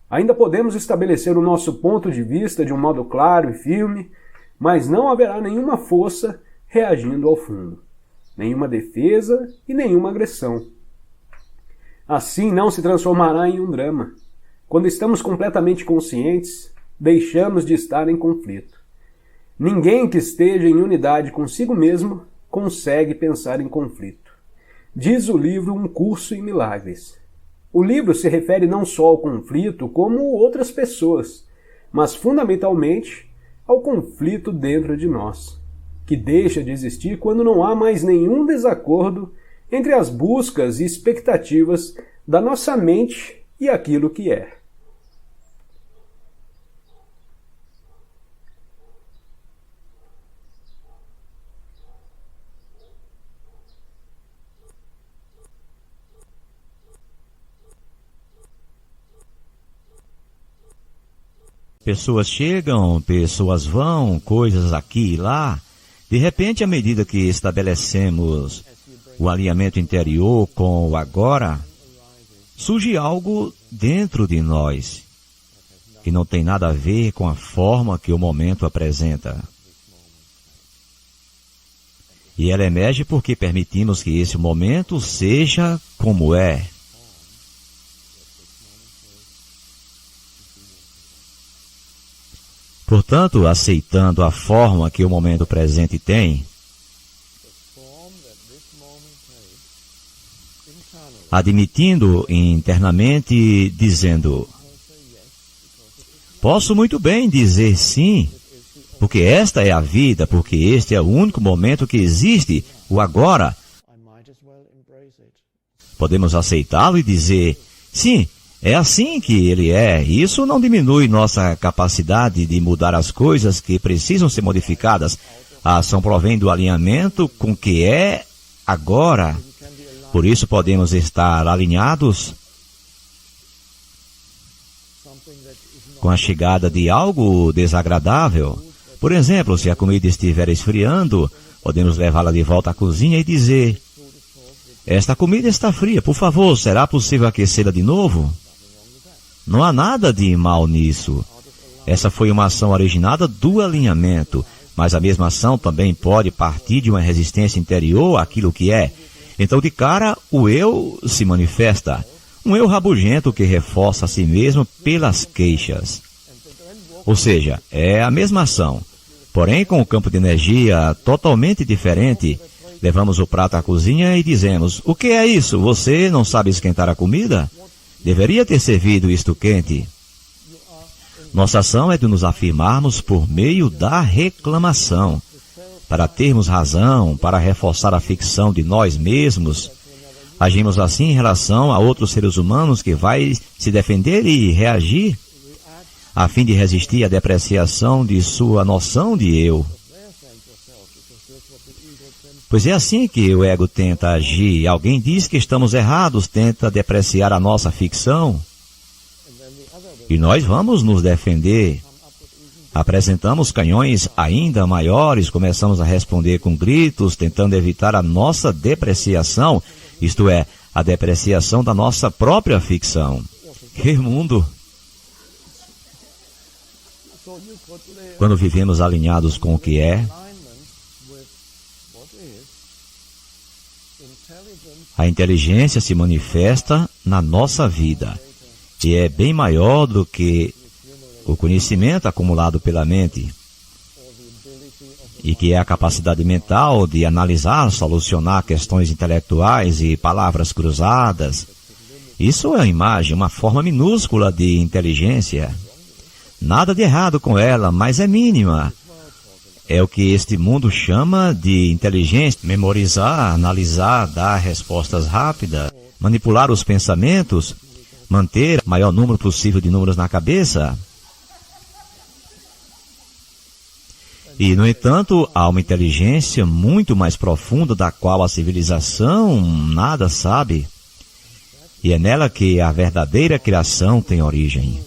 Ainda podemos estabelecer o nosso ponto de vista de um modo claro e firme, mas não haverá nenhuma força reagindo ao fundo, nenhuma defesa e nenhuma agressão. Assim não se transformará em um drama. Quando estamos completamente conscientes, deixamos de estar em conflito. Ninguém que esteja em unidade consigo mesmo consegue pensar em conflito. Diz o livro Um Curso em Milagres. O livro se refere não só ao conflito como outras pessoas, mas fundamentalmente ao conflito dentro de nós, que deixa de existir quando não há mais nenhum desacordo entre as buscas e expectativas da nossa mente e aquilo que é. Pessoas chegam, pessoas vão, coisas aqui e lá. De repente, à medida que estabelecemos o alinhamento interior com o agora, surge algo dentro de nós que não tem nada a ver com a forma que o momento apresenta. E ela emerge porque permitimos que esse momento seja como é. Portanto, aceitando a forma que o momento presente tem, admitindo internamente, dizendo: posso muito bem dizer sim, porque esta é a vida, porque este é o único momento que existe, o agora. Podemos aceitá-lo e dizer: sim, é assim que ele é. Isso não diminui nossa capacidade de mudar as coisas que precisam ser modificadas. A ação provém do alinhamento com o que é agora. Por isso podemos estar alinhados com a chegada de algo desagradável. Por exemplo, se a comida estiver esfriando, podemos levá-la de volta à cozinha e dizer: esta comida está fria, por favor, será possível aquecê-la de novo? Não há nada de mal nisso. Essa foi uma ação originada do alinhamento, mas a mesma ação também pode partir de uma resistência interior àquilo que é. Então, de cara, o eu se manifesta. Um eu rabugento que reforça a si mesmo pelas queixas. Ou seja, é a mesma ação, porém com um campo de energia totalmente diferente. Levamos o prato à cozinha e dizemos: o que é isso? Você não sabe esquentar a comida? Deveria ter servido isto quente. Nossa ação é de nos afirmarmos por meio da reclamação, para termos razão, para reforçar a ficção de nós mesmos. Agimos assim em relação a outros seres humanos que vai se defender e reagir, a fim de resistir à depreciação de sua noção de eu. Pois é assim que o ego tenta agir. Alguém diz que estamos errados, tenta depreciar a nossa ficção. E nós vamos nos defender. Apresentamos canhões ainda maiores, começamos a responder com gritos, tentando evitar a nossa depreciação, isto é, a depreciação da nossa própria ficção. Que mundo! Quando vivemos alinhados com o que é, a inteligência se manifesta na nossa vida, e é bem maior do que o conhecimento acumulado pela mente, e que é a capacidade mental de analisar, solucionar questões intelectuais e palavras cruzadas. Isso é uma imagem, uma forma minúscula de inteligência. Nada de errado com ela, mas é mínima. É o que este mundo chama de inteligência. Memorizar, analisar, dar respostas rápidas, manipular os pensamentos, manter o maior número possível de números na cabeça. E, no entanto, há uma inteligência muito mais profunda da qual a civilização nada sabe. E é nela que a verdadeira criação tem origem.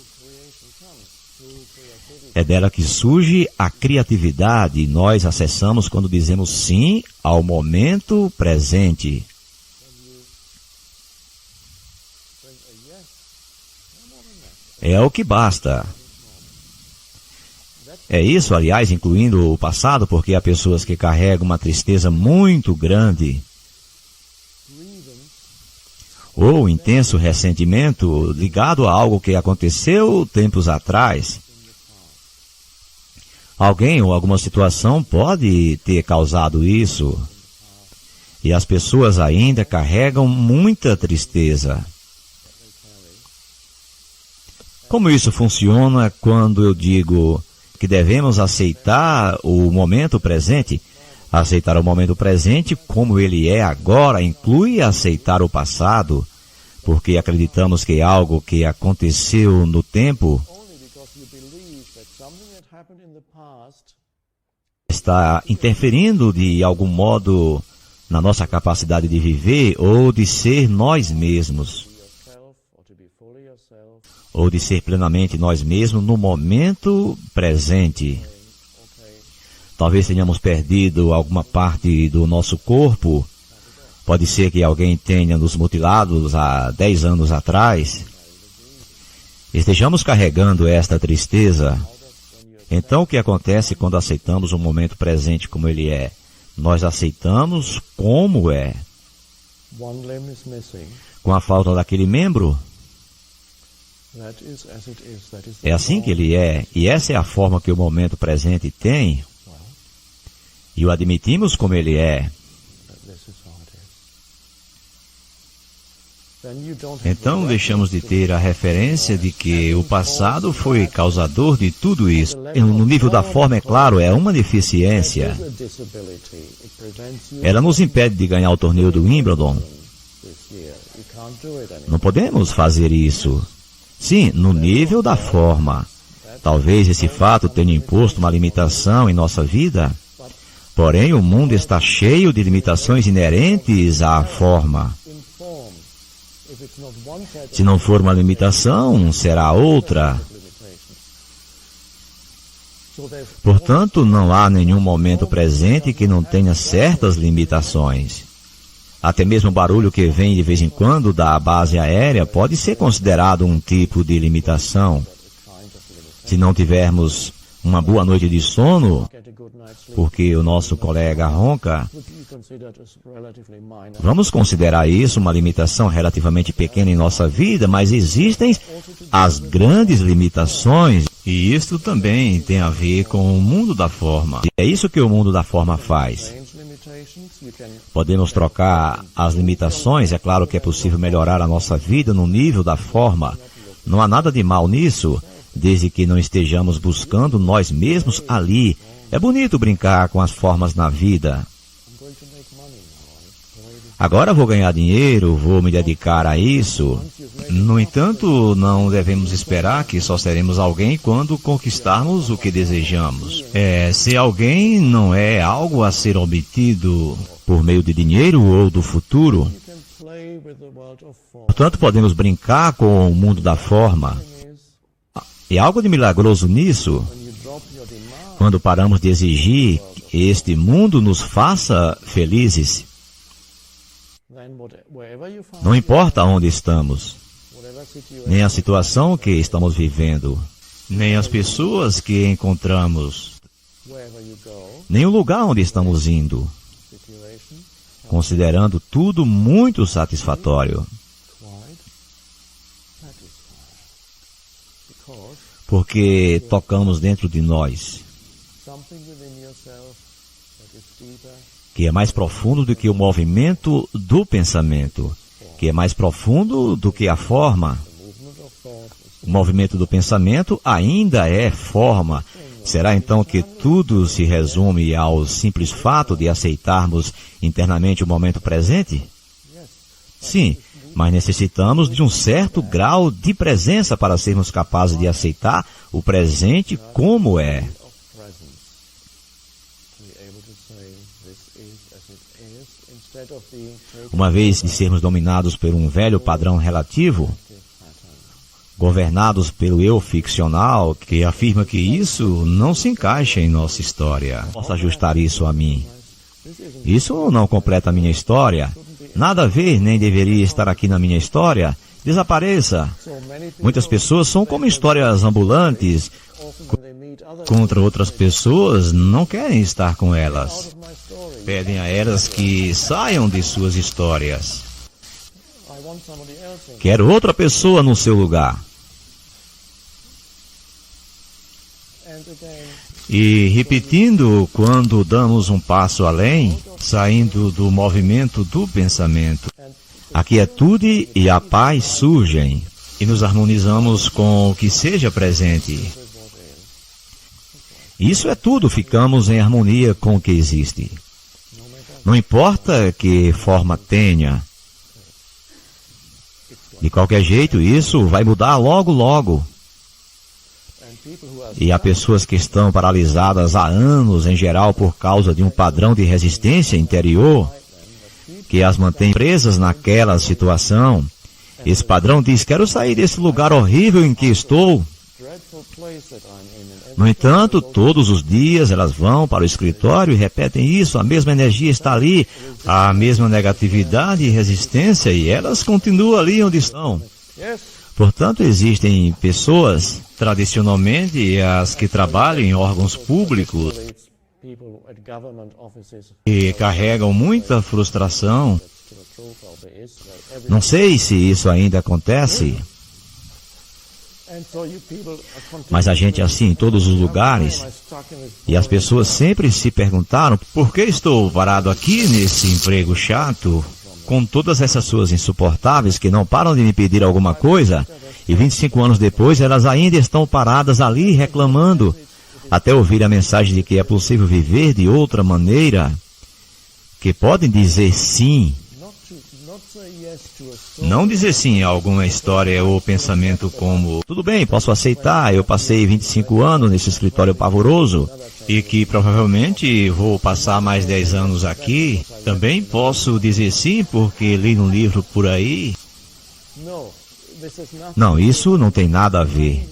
É dela que surge a criatividade e nós acessamos quando dizemos sim ao momento presente. É o que basta. É isso, aliás, incluindo o passado, porque há pessoas que carregam uma tristeza muito grande ou intenso ressentimento ligado a algo que aconteceu tempos atrás. Alguém ou alguma situação pode ter causado isso. E as pessoas ainda carregam muita tristeza. Como isso funciona quando eu digo que devemos aceitar o momento presente? Aceitar o momento presente como ele é agora inclui aceitar o passado, porque acreditamos que algo que aconteceu no tempo está interferindo de algum modo na nossa capacidade de viver ou de ser nós mesmos. ou de ser plenamente nós mesmos no momento presente. Talvez tenhamos perdido alguma parte do nosso corpo. Pode ser que alguém tenha nos mutilado há 10 anos atrás. Estejamos carregando esta tristeza. Então o que acontece quando aceitamos o momento presente como ele é? Nós aceitamos como é. Com a falta daquele membro, é assim que ele é, e essa é a forma que o momento presente tem, e o admitimos como ele é. Então deixamos de ter a referência de que o passado foi causador de tudo isso. No nível da forma, é claro, é uma deficiência. Ela nos impede de ganhar o torneio do Wimbledon. Não podemos fazer isso. Sim, no nível da forma. Talvez esse fato tenha imposto uma limitação em nossa vida, porém o mundo está cheio de limitações inerentes à forma. Se não for uma limitação, será outra. Portanto, não há nenhum momento presente que não tenha certas limitações. Até mesmo o barulho que vem de vez em quando da base aérea pode ser considerado um tipo de limitação. Se não tivermos uma boa noite de sono, porque o nosso colega ronca, vamos considerar isso uma limitação relativamente pequena em nossa vida, mas existem as grandes limitações, e isso também tem a ver com o mundo da forma. E é isso que o mundo da forma faz. Podemos trocar as limitações, é claro que é possível melhorar a nossa vida no nível da forma. Não há nada de mal nisso, desde que não estejamos buscando nós mesmos ali. É bonito brincar com as formas na vida. Agora vou ganhar dinheiro, vou me dedicar a isso. No entanto, não devemos esperar que só seremos alguém quando conquistarmos o que desejamos. Se alguém não é algo a ser obtido por meio de dinheiro ou do futuro. Portanto, podemos brincar com o mundo da forma. E algo de milagroso nisso, quando paramos de exigir que este mundo nos faça felizes. Não importa onde estamos, nem a situação que estamos vivendo, nem as pessoas que encontramos, nem o lugar onde estamos indo, considerando tudo muito satisfatório. Porque tocamos dentro de nós, que é mais profundo do que o movimento do pensamento, que é mais profundo do que a forma. O movimento do pensamento ainda é forma. Será então que tudo se resume ao simples fato de aceitarmos internamente o momento presente? Sim, mas necessitamos de um certo grau de presença para sermos capazes de aceitar o presente como é. Uma vez de sermos dominados por um velho padrão relativo, governados pelo eu ficcional, que afirma que isso não se encaixa em nossa história. Posso ajustar isso a mim. Isso não completa a minha história. Nada a ver, nem deveria estar aqui na minha história. Desapareça. Muitas pessoas são como histórias ambulantes. Contra outras pessoas, não querem estar com elas. Pedem a elas que saiam de suas histórias. Quero outra pessoa no seu lugar. E repetindo, quando damos um passo além, saindo do movimento do pensamento, a quietude e a paz surgem e nos harmonizamos com o que seja presente. Isso é tudo, ficamos em harmonia com o que existe. Não importa que forma tenha. De qualquer jeito, isso vai mudar logo, logo. E há pessoas que estão paralisadas há anos, em geral, por causa de um padrão de resistência interior, que as mantém presas naquela situação. Esse padrão diz: quero sair desse lugar horrível em que estou. No entanto, todos os dias elas vão para o escritório e repetem isso, a mesma energia está ali, a mesma negatividade e resistência, e elas continuam ali onde estão. Portanto, existem pessoas, tradicionalmente as que trabalham em órgãos públicos, que carregam muita frustração. Não sei se isso ainda acontece, mas a gente é assim em todos os lugares, e as pessoas sempre se perguntaram: por que estou parado aqui nesse emprego chato, com todas essas pessoas insuportáveis que não param de me pedir alguma coisa, e 25 anos depois elas ainda estão paradas ali reclamando, até ouvir a mensagem de que é possível viver de outra maneira, que podem dizer sim. Não dizer sim a alguma história ou pensamento como: tudo bem, posso aceitar, eu passei 25 anos nesse escritório pavoroso e que provavelmente vou passar mais 10 anos aqui. Também posso dizer sim porque li um livro por aí. Não, isso não tem nada a ver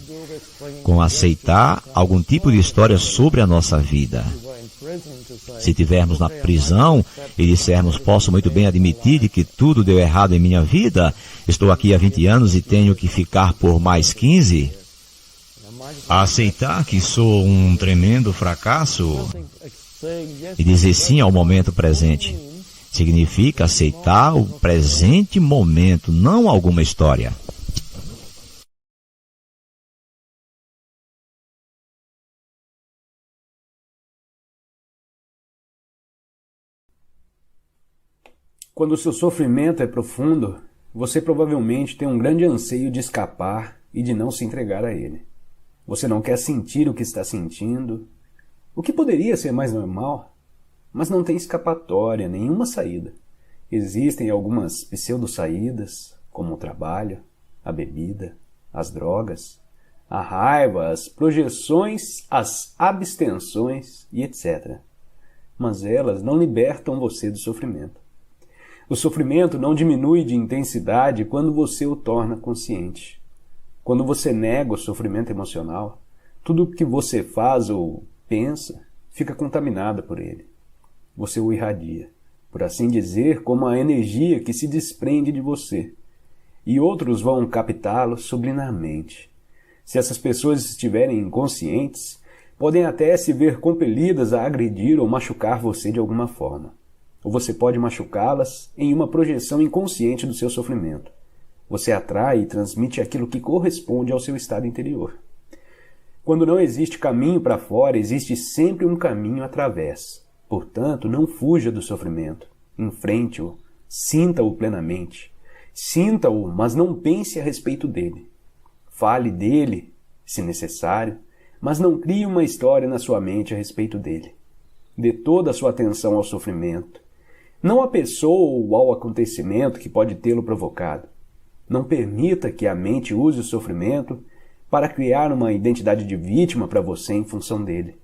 com aceitar algum tipo de história sobre a nossa vida. Se estivermos na prisão e dissermos: posso muito bem admitir de que tudo deu errado em minha vida, estou aqui há 20 anos e tenho que ficar por mais 15, aceitar que sou um tremendo fracasso e dizer sim ao momento presente significa aceitar o presente momento, não alguma história. Quando o seu sofrimento é profundo, você provavelmente tem um grande anseio de escapar e de não se entregar a ele. Você não quer sentir o que está sentindo, o que poderia ser mais normal, mas não tem escapatória, nenhuma saída. Existem algumas pseudo-saídas, como o trabalho, a bebida, as drogas, a raiva, as projeções, as abstenções e etc. Mas elas não libertam você do sofrimento. O sofrimento não diminui de intensidade quando você o torna consciente. Quando você nega o sofrimento emocional, tudo o que você faz ou pensa fica contaminado por ele. Você o irradia, por assim dizer, como a energia que se desprende de você, e outros vão captá-lo subliminarmente. Se essas pessoas estiverem inconscientes, podem até se ver compelidas a agredir ou machucar você de alguma forma. Ou você pode machucá-las em uma projeção inconsciente do seu sofrimento. Você atrai e transmite aquilo que corresponde ao seu estado interior. Quando não existe caminho para fora, existe sempre um caminho através. Portanto, não fuja do sofrimento. Enfrente-o, sinta-o plenamente. Sinta-o, mas não pense a respeito dele. Fale dele, se necessário, mas não crie uma história na sua mente a respeito dele. Dê toda a sua atenção ao sofrimento, não à pessoa ou ao acontecimento que pode tê-lo provocado. Não permita que a mente use o sofrimento para criar uma identidade de vítima para você em função dele.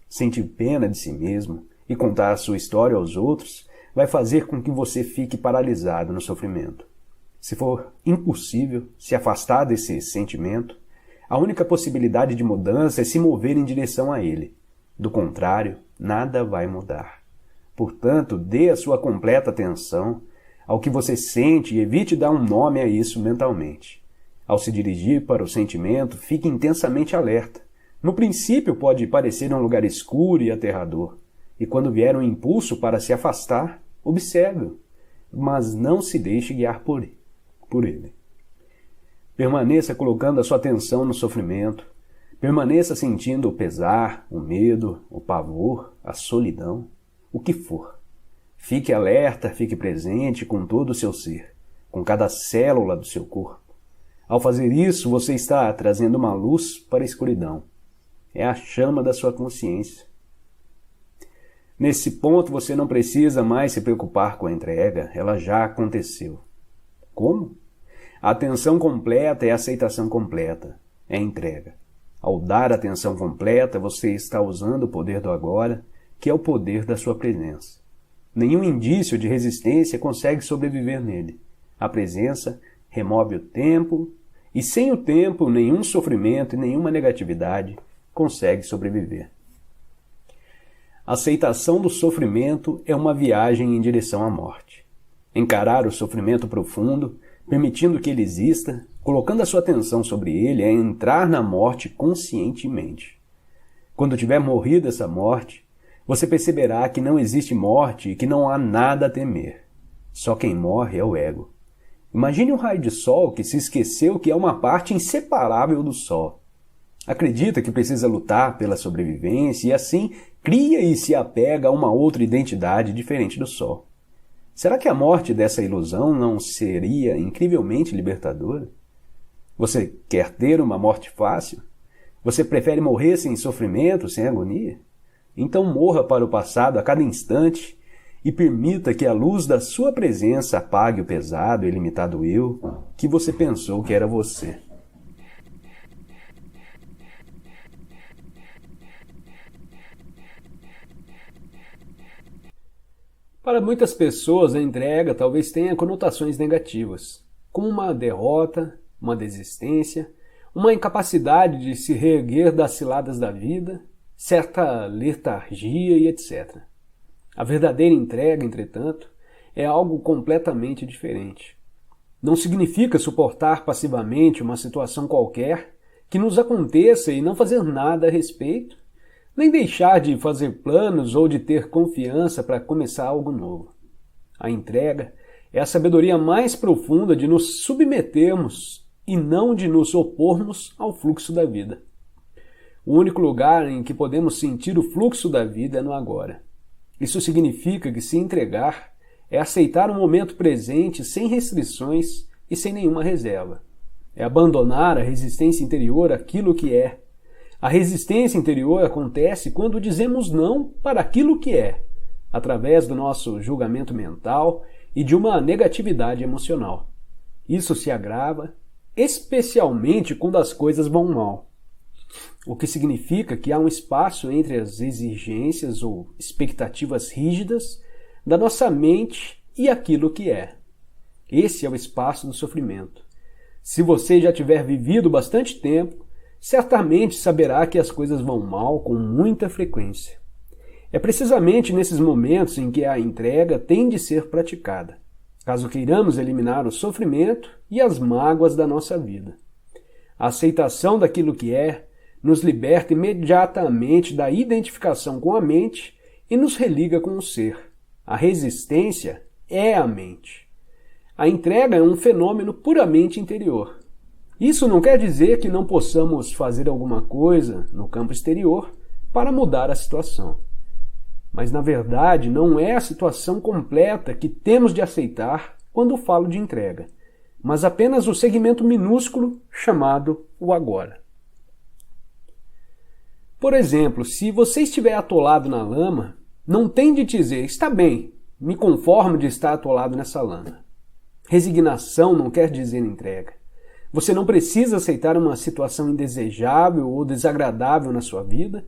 Sentir pena de si mesmo e contar a sua história aos outros vai fazer com que você fique paralisado no sofrimento. Se for impossível se afastar desse sentimento, a única possibilidade de mudança é se mover em direção a ele. Do contrário, nada vai mudar. Portanto, dê a sua completa atenção ao que você sente e evite dar um nome a isso mentalmente. Ao se dirigir para o sentimento, fique intensamente alerta. No princípio pode parecer um lugar escuro e aterrador, e quando vier um impulso para se afastar, observe-o, mas não se deixe guiar por ele. Permaneça colocando a sua atenção no sofrimento, permaneça sentindo o pesar, o medo, o pavor, a solidão, o que for. Fique alerta, fique presente com todo o seu ser, com cada célula do seu corpo. Ao fazer isso, você está trazendo uma luz para a escuridão. É a chama da sua consciência. Nesse ponto, você não precisa mais se preocupar com a entrega, ela já aconteceu. Como? A atenção completa é a aceitação completa, é a entrega. Ao dar atenção completa, você está usando o poder do agora, que é o poder da sua presença. Nenhum indício de resistência consegue sobreviver nele. A presença remove o tempo, e sem o tempo, nenhum sofrimento e nenhuma negatividade consegue sobreviver. A aceitação do sofrimento é uma viagem em direção à morte. Encarar o sofrimento profundo, permitindo que ele exista, colocando a sua atenção sobre ele, é entrar na morte conscientemente. Quando tiver morrido essa morte, você perceberá que não existe morte e que não há nada a temer. Só quem morre é o ego. Imagine um raio de sol que se esqueceu que é uma parte inseparável do sol. Acredita que precisa lutar pela sobrevivência e assim cria e se apega a uma outra identidade diferente do sol. Será que a morte dessa ilusão não seria incrivelmente libertadora? Você quer ter uma morte fácil? Você prefere morrer sem sofrimento, sem agonia? Então morra para o passado a cada instante e permita que a luz da sua presença apague o pesado e limitado eu que você pensou que era você. Para muitas pessoas, a entrega talvez tenha conotações negativas, como uma derrota, uma desistência, uma incapacidade de se reerguer das ciladas da vida, certa letargia e etc. A verdadeira entrega, entretanto, é algo completamente diferente. Não significa suportar passivamente uma situação qualquer que nos aconteça e não fazer nada a respeito, nem deixar de fazer planos ou de ter confiança para começar algo novo. A entrega é a sabedoria mais profunda de nos submetermos e não de nos opormos ao fluxo da vida. O único lugar em que podemos sentir o fluxo da vida é no agora. Isso significa que se entregar é aceitar o momento presente sem restrições e sem nenhuma reserva. É abandonar a resistência interior àquilo que é. A resistência interior acontece quando dizemos não para aquilo que é, através do nosso julgamento mental e de uma negatividade emocional. Isso se agrava, especialmente quando as coisas vão mal. O que significa que há um espaço entre as exigências ou expectativas rígidas da nossa mente e aquilo que é. Esse é o espaço do sofrimento. Se você já tiver vivido bastante tempo, certamente saberá que as coisas vão mal com muita frequência. É precisamente nesses momentos em que a entrega tem de ser praticada, caso queiramos eliminar o sofrimento e as mágoas da nossa vida. A aceitação daquilo que é nos liberta imediatamente da identificação com a mente e nos religa com o ser. A resistência é a mente. A entrega é um fenômeno puramente interior. Isso não quer dizer que não possamos fazer alguma coisa no campo exterior para mudar a situação. Mas, na verdade, não é a situação completa que temos de aceitar quando falo de entrega, mas apenas o segmento minúsculo chamado o agora. Por exemplo, se você estiver atolado na lama, não tem de dizer, está bem, me conformo de estar atolado nessa lama. Resignação não quer dizer entrega. Você não precisa aceitar uma situação indesejável ou desagradável na sua vida,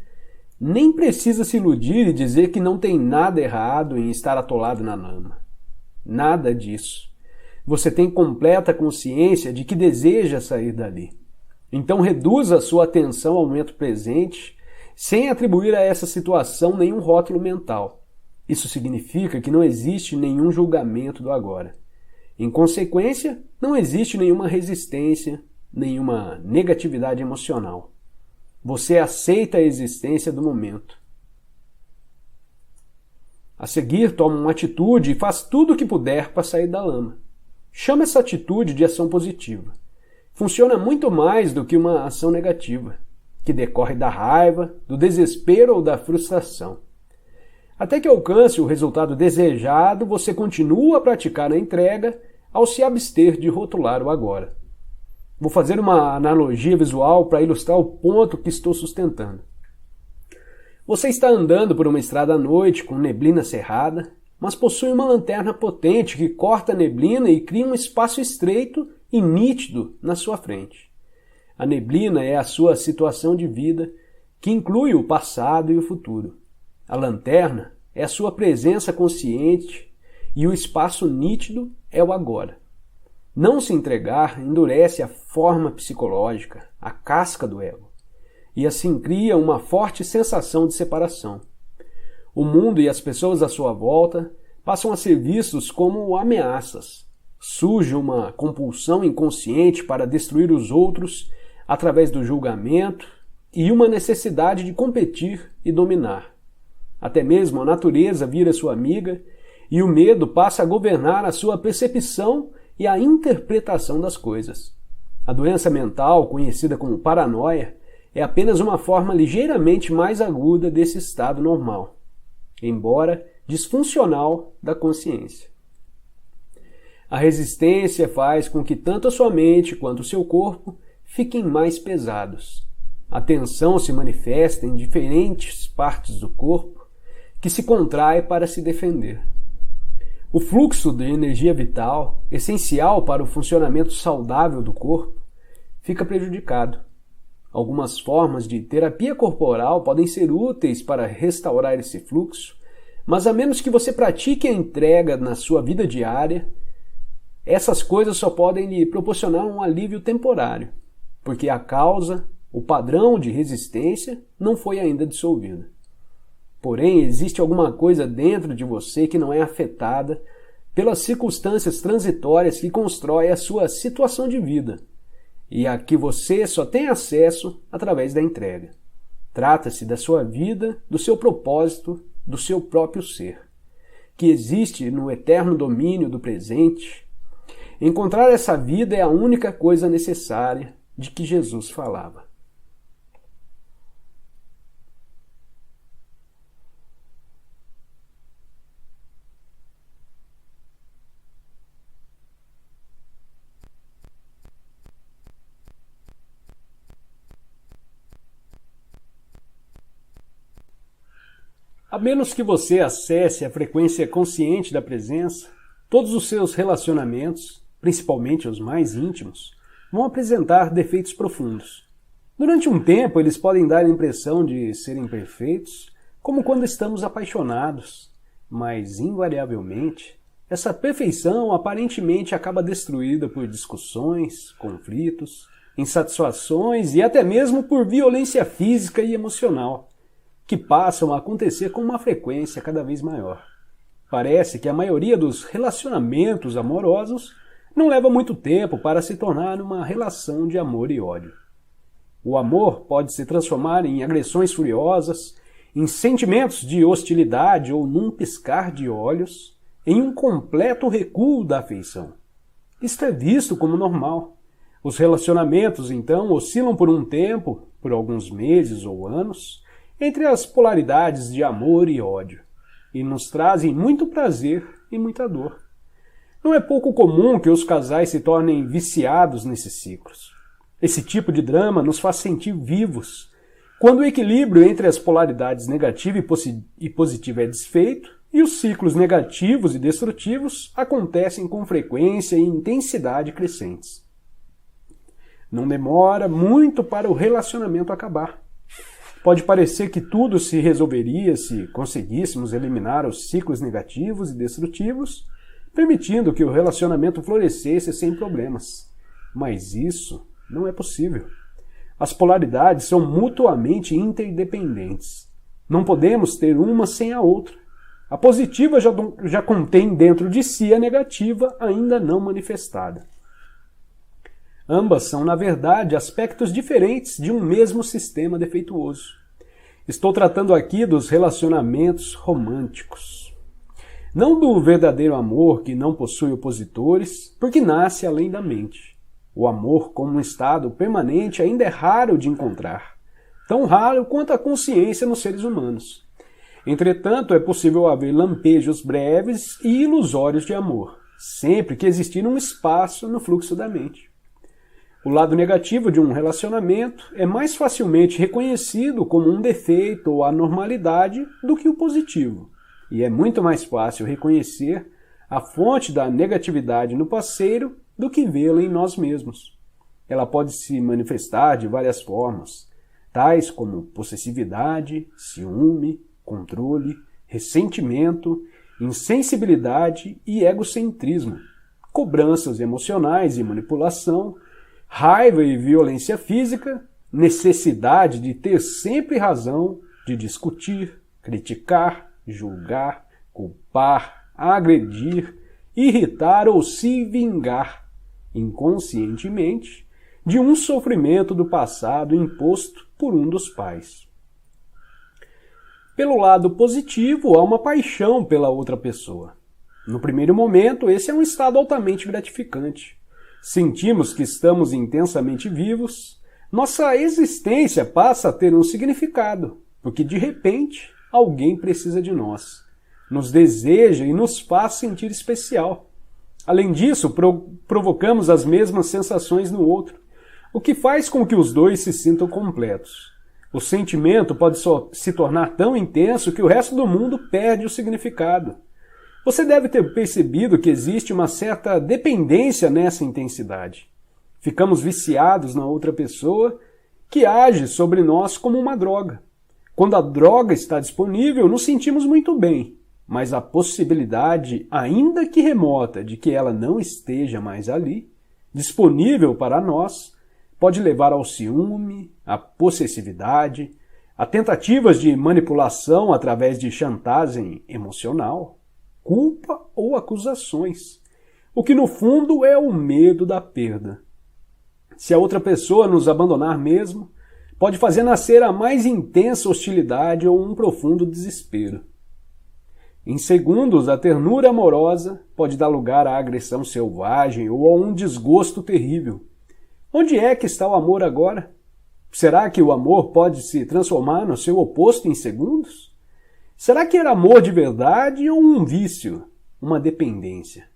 nem precisa se iludir e dizer que não tem nada errado em estar atolado na lama. Nada disso. Você tem completa consciência de que deseja sair dali. Então reduza a sua atenção ao momento presente, sem atribuir a essa situação nenhum rótulo mental. Isso significa que não existe nenhum julgamento do agora. Em consequência, não existe nenhuma resistência, nenhuma negatividade emocional. Você aceita a existência do momento. A seguir, toma uma atitude e faz tudo o que puder para sair da lama. Chama essa atitude de ação positiva. Funciona muito mais do que uma ação negativa, que decorre da raiva, do desespero ou da frustração. Até que alcance o resultado desejado, você continua a praticar a entrega ao se abster de rotular o agora. Vou fazer uma analogia visual para ilustrar o ponto que estou sustentando. Você está andando por uma estrada à noite com neblina cerrada, mas possui uma lanterna potente que corta a neblina e cria um espaço estreito e nítido na sua frente. A neblina é a sua situação de vida, que inclui o passado e o futuro. A lanterna é a sua presença consciente e o espaço nítido é o agora. Não se entregar endurece a forma psicológica, a casca do ego, e assim cria uma forte sensação de separação. O mundo e as pessoas à sua volta passam a ser vistos como ameaças. Surge uma compulsão inconsciente para destruir os outros através do julgamento e uma necessidade de competir e dominar. Até mesmo a natureza vira sua amiga e o medo passa a governar a sua percepção e a interpretação das coisas. A doença mental, conhecida como paranoia, é apenas uma forma ligeiramente mais aguda desse estado normal, embora disfuncional, da consciência. A resistência faz com que tanto a sua mente quanto o seu corpo fiquem mais pesados. A tensão se manifesta em diferentes partes do corpo que se contrai para se defender. O fluxo de energia vital, essencial para o funcionamento saudável do corpo, fica prejudicado. Algumas formas de terapia corporal podem ser úteis para restaurar esse fluxo, mas a menos que você pratique a entrega na sua vida diária, essas coisas só podem lhe proporcionar um alívio temporário, porque a causa, o padrão de resistência, não foi ainda dissolvido. Porém, existe alguma coisa dentro de você que não é afetada pelas circunstâncias transitórias que constroem a sua situação de vida, e a que você só tem acesso através da entrega. Trata-se da sua vida, do seu propósito, do seu próprio ser, que existe no eterno domínio do presente. Encontrar essa vida é a única coisa necessária de que Jesus falava. A menos que você acesse a frequência consciente da presença, todos os seus relacionamentos, principalmente os mais íntimos, vão apresentar defeitos profundos. Durante um tempo, eles podem dar a impressão de serem perfeitos, como quando estamos apaixonados, mas, invariavelmente, essa perfeição aparentemente acaba destruída por discussões, conflitos, insatisfações e até mesmo por violência física e emocional, que passam a acontecer com uma frequência cada vez maior. Parece que a maioria dos relacionamentos amorosos não leva muito tempo para se tornar uma relação de amor e ódio. O amor pode se transformar em agressões furiosas, em sentimentos de hostilidade ou num piscar de olhos, em um completo recuo da afeição. Isto é visto como normal. Os relacionamentos, então, oscilam por um tempo, por alguns meses ou anos, entre as polaridades de amor e ódio, e nos trazem muito prazer e muita dor. Não é pouco comum que os casais se tornem viciados nesses ciclos. Esse tipo de drama nos faz sentir vivos. Quando o equilíbrio entre as polaridades negativa e positiva é desfeito, e os ciclos negativos e destrutivos acontecem com frequência e intensidade crescentes. Não demora muito para o relacionamento acabar. Pode parecer que tudo se resolveria se conseguíssemos eliminar os ciclos negativos e destrutivos, permitindo que o relacionamento florescesse sem problemas. Mas isso não é possível. As polaridades são mutuamente interdependentes. Não podemos ter uma sem a outra. A positiva já contém dentro de si a negativa ainda não manifestada. Ambas são, na verdade, aspectos diferentes de um mesmo sistema defeituoso. Estou tratando aqui dos relacionamentos românticos. Não do verdadeiro amor que não possui opositores, porque nasce além da mente. O amor como um estado permanente ainda é raro de encontrar, tão raro quanto a consciência nos seres humanos. Entretanto, é possível haver lampejos breves e ilusórios de amor, sempre que existir um espaço no fluxo da mente. O lado negativo de um relacionamento é mais facilmente reconhecido como um defeito ou anormalidade do que o positivo, e é muito mais fácil reconhecer a fonte da negatividade no parceiro do que vê-la em nós mesmos. Ela pode se manifestar de várias formas, tais como possessividade, ciúme, controle, ressentimento, insensibilidade e egocentrismo. cobranças emocionais e manipulação, raiva e violência física, necessidade de ter sempre razão, de discutir, criticar, julgar, culpar, agredir, irritar ou se vingar, inconscientemente, de um sofrimento do passado imposto por um dos pais. Pelo lado positivo, há uma paixão pela outra pessoa. No primeiro momento, esse é um estado altamente gratificante. Sentimos que estamos intensamente vivos, nossa existência passa a ter um significado, porque de repente alguém precisa de nós, nos deseja e nos faz sentir especial. Além disso, provocamos as mesmas sensações no outro, o que faz com que os dois se sintam completos. O sentimento pode se tornar tão intenso que o resto do mundo perde o significado. Você deve ter percebido que existe uma certa dependência nessa intensidade. Ficamos viciados na outra pessoa, que age sobre nós como uma droga. Quando a droga está disponível, nos sentimos muito bem, mas a possibilidade, ainda que remota, de que ela não esteja mais ali, disponível para nós, pode levar ao ciúme, à possessividade, a tentativas de manipulação através de chantagem emocional, culpa ou acusações, o que no fundo é o medo da perda. Se a outra pessoa nos abandonar mesmo, pode fazer nascer a mais intensa hostilidade ou um profundo desespero. Em segundos, a ternura amorosa pode dar lugar à agressão selvagem ou a um desgosto terrível. Onde é que está o amor agora? Será que o amor pode se transformar no seu oposto em segundos? Será que era amor de verdade ou um vício, uma dependência?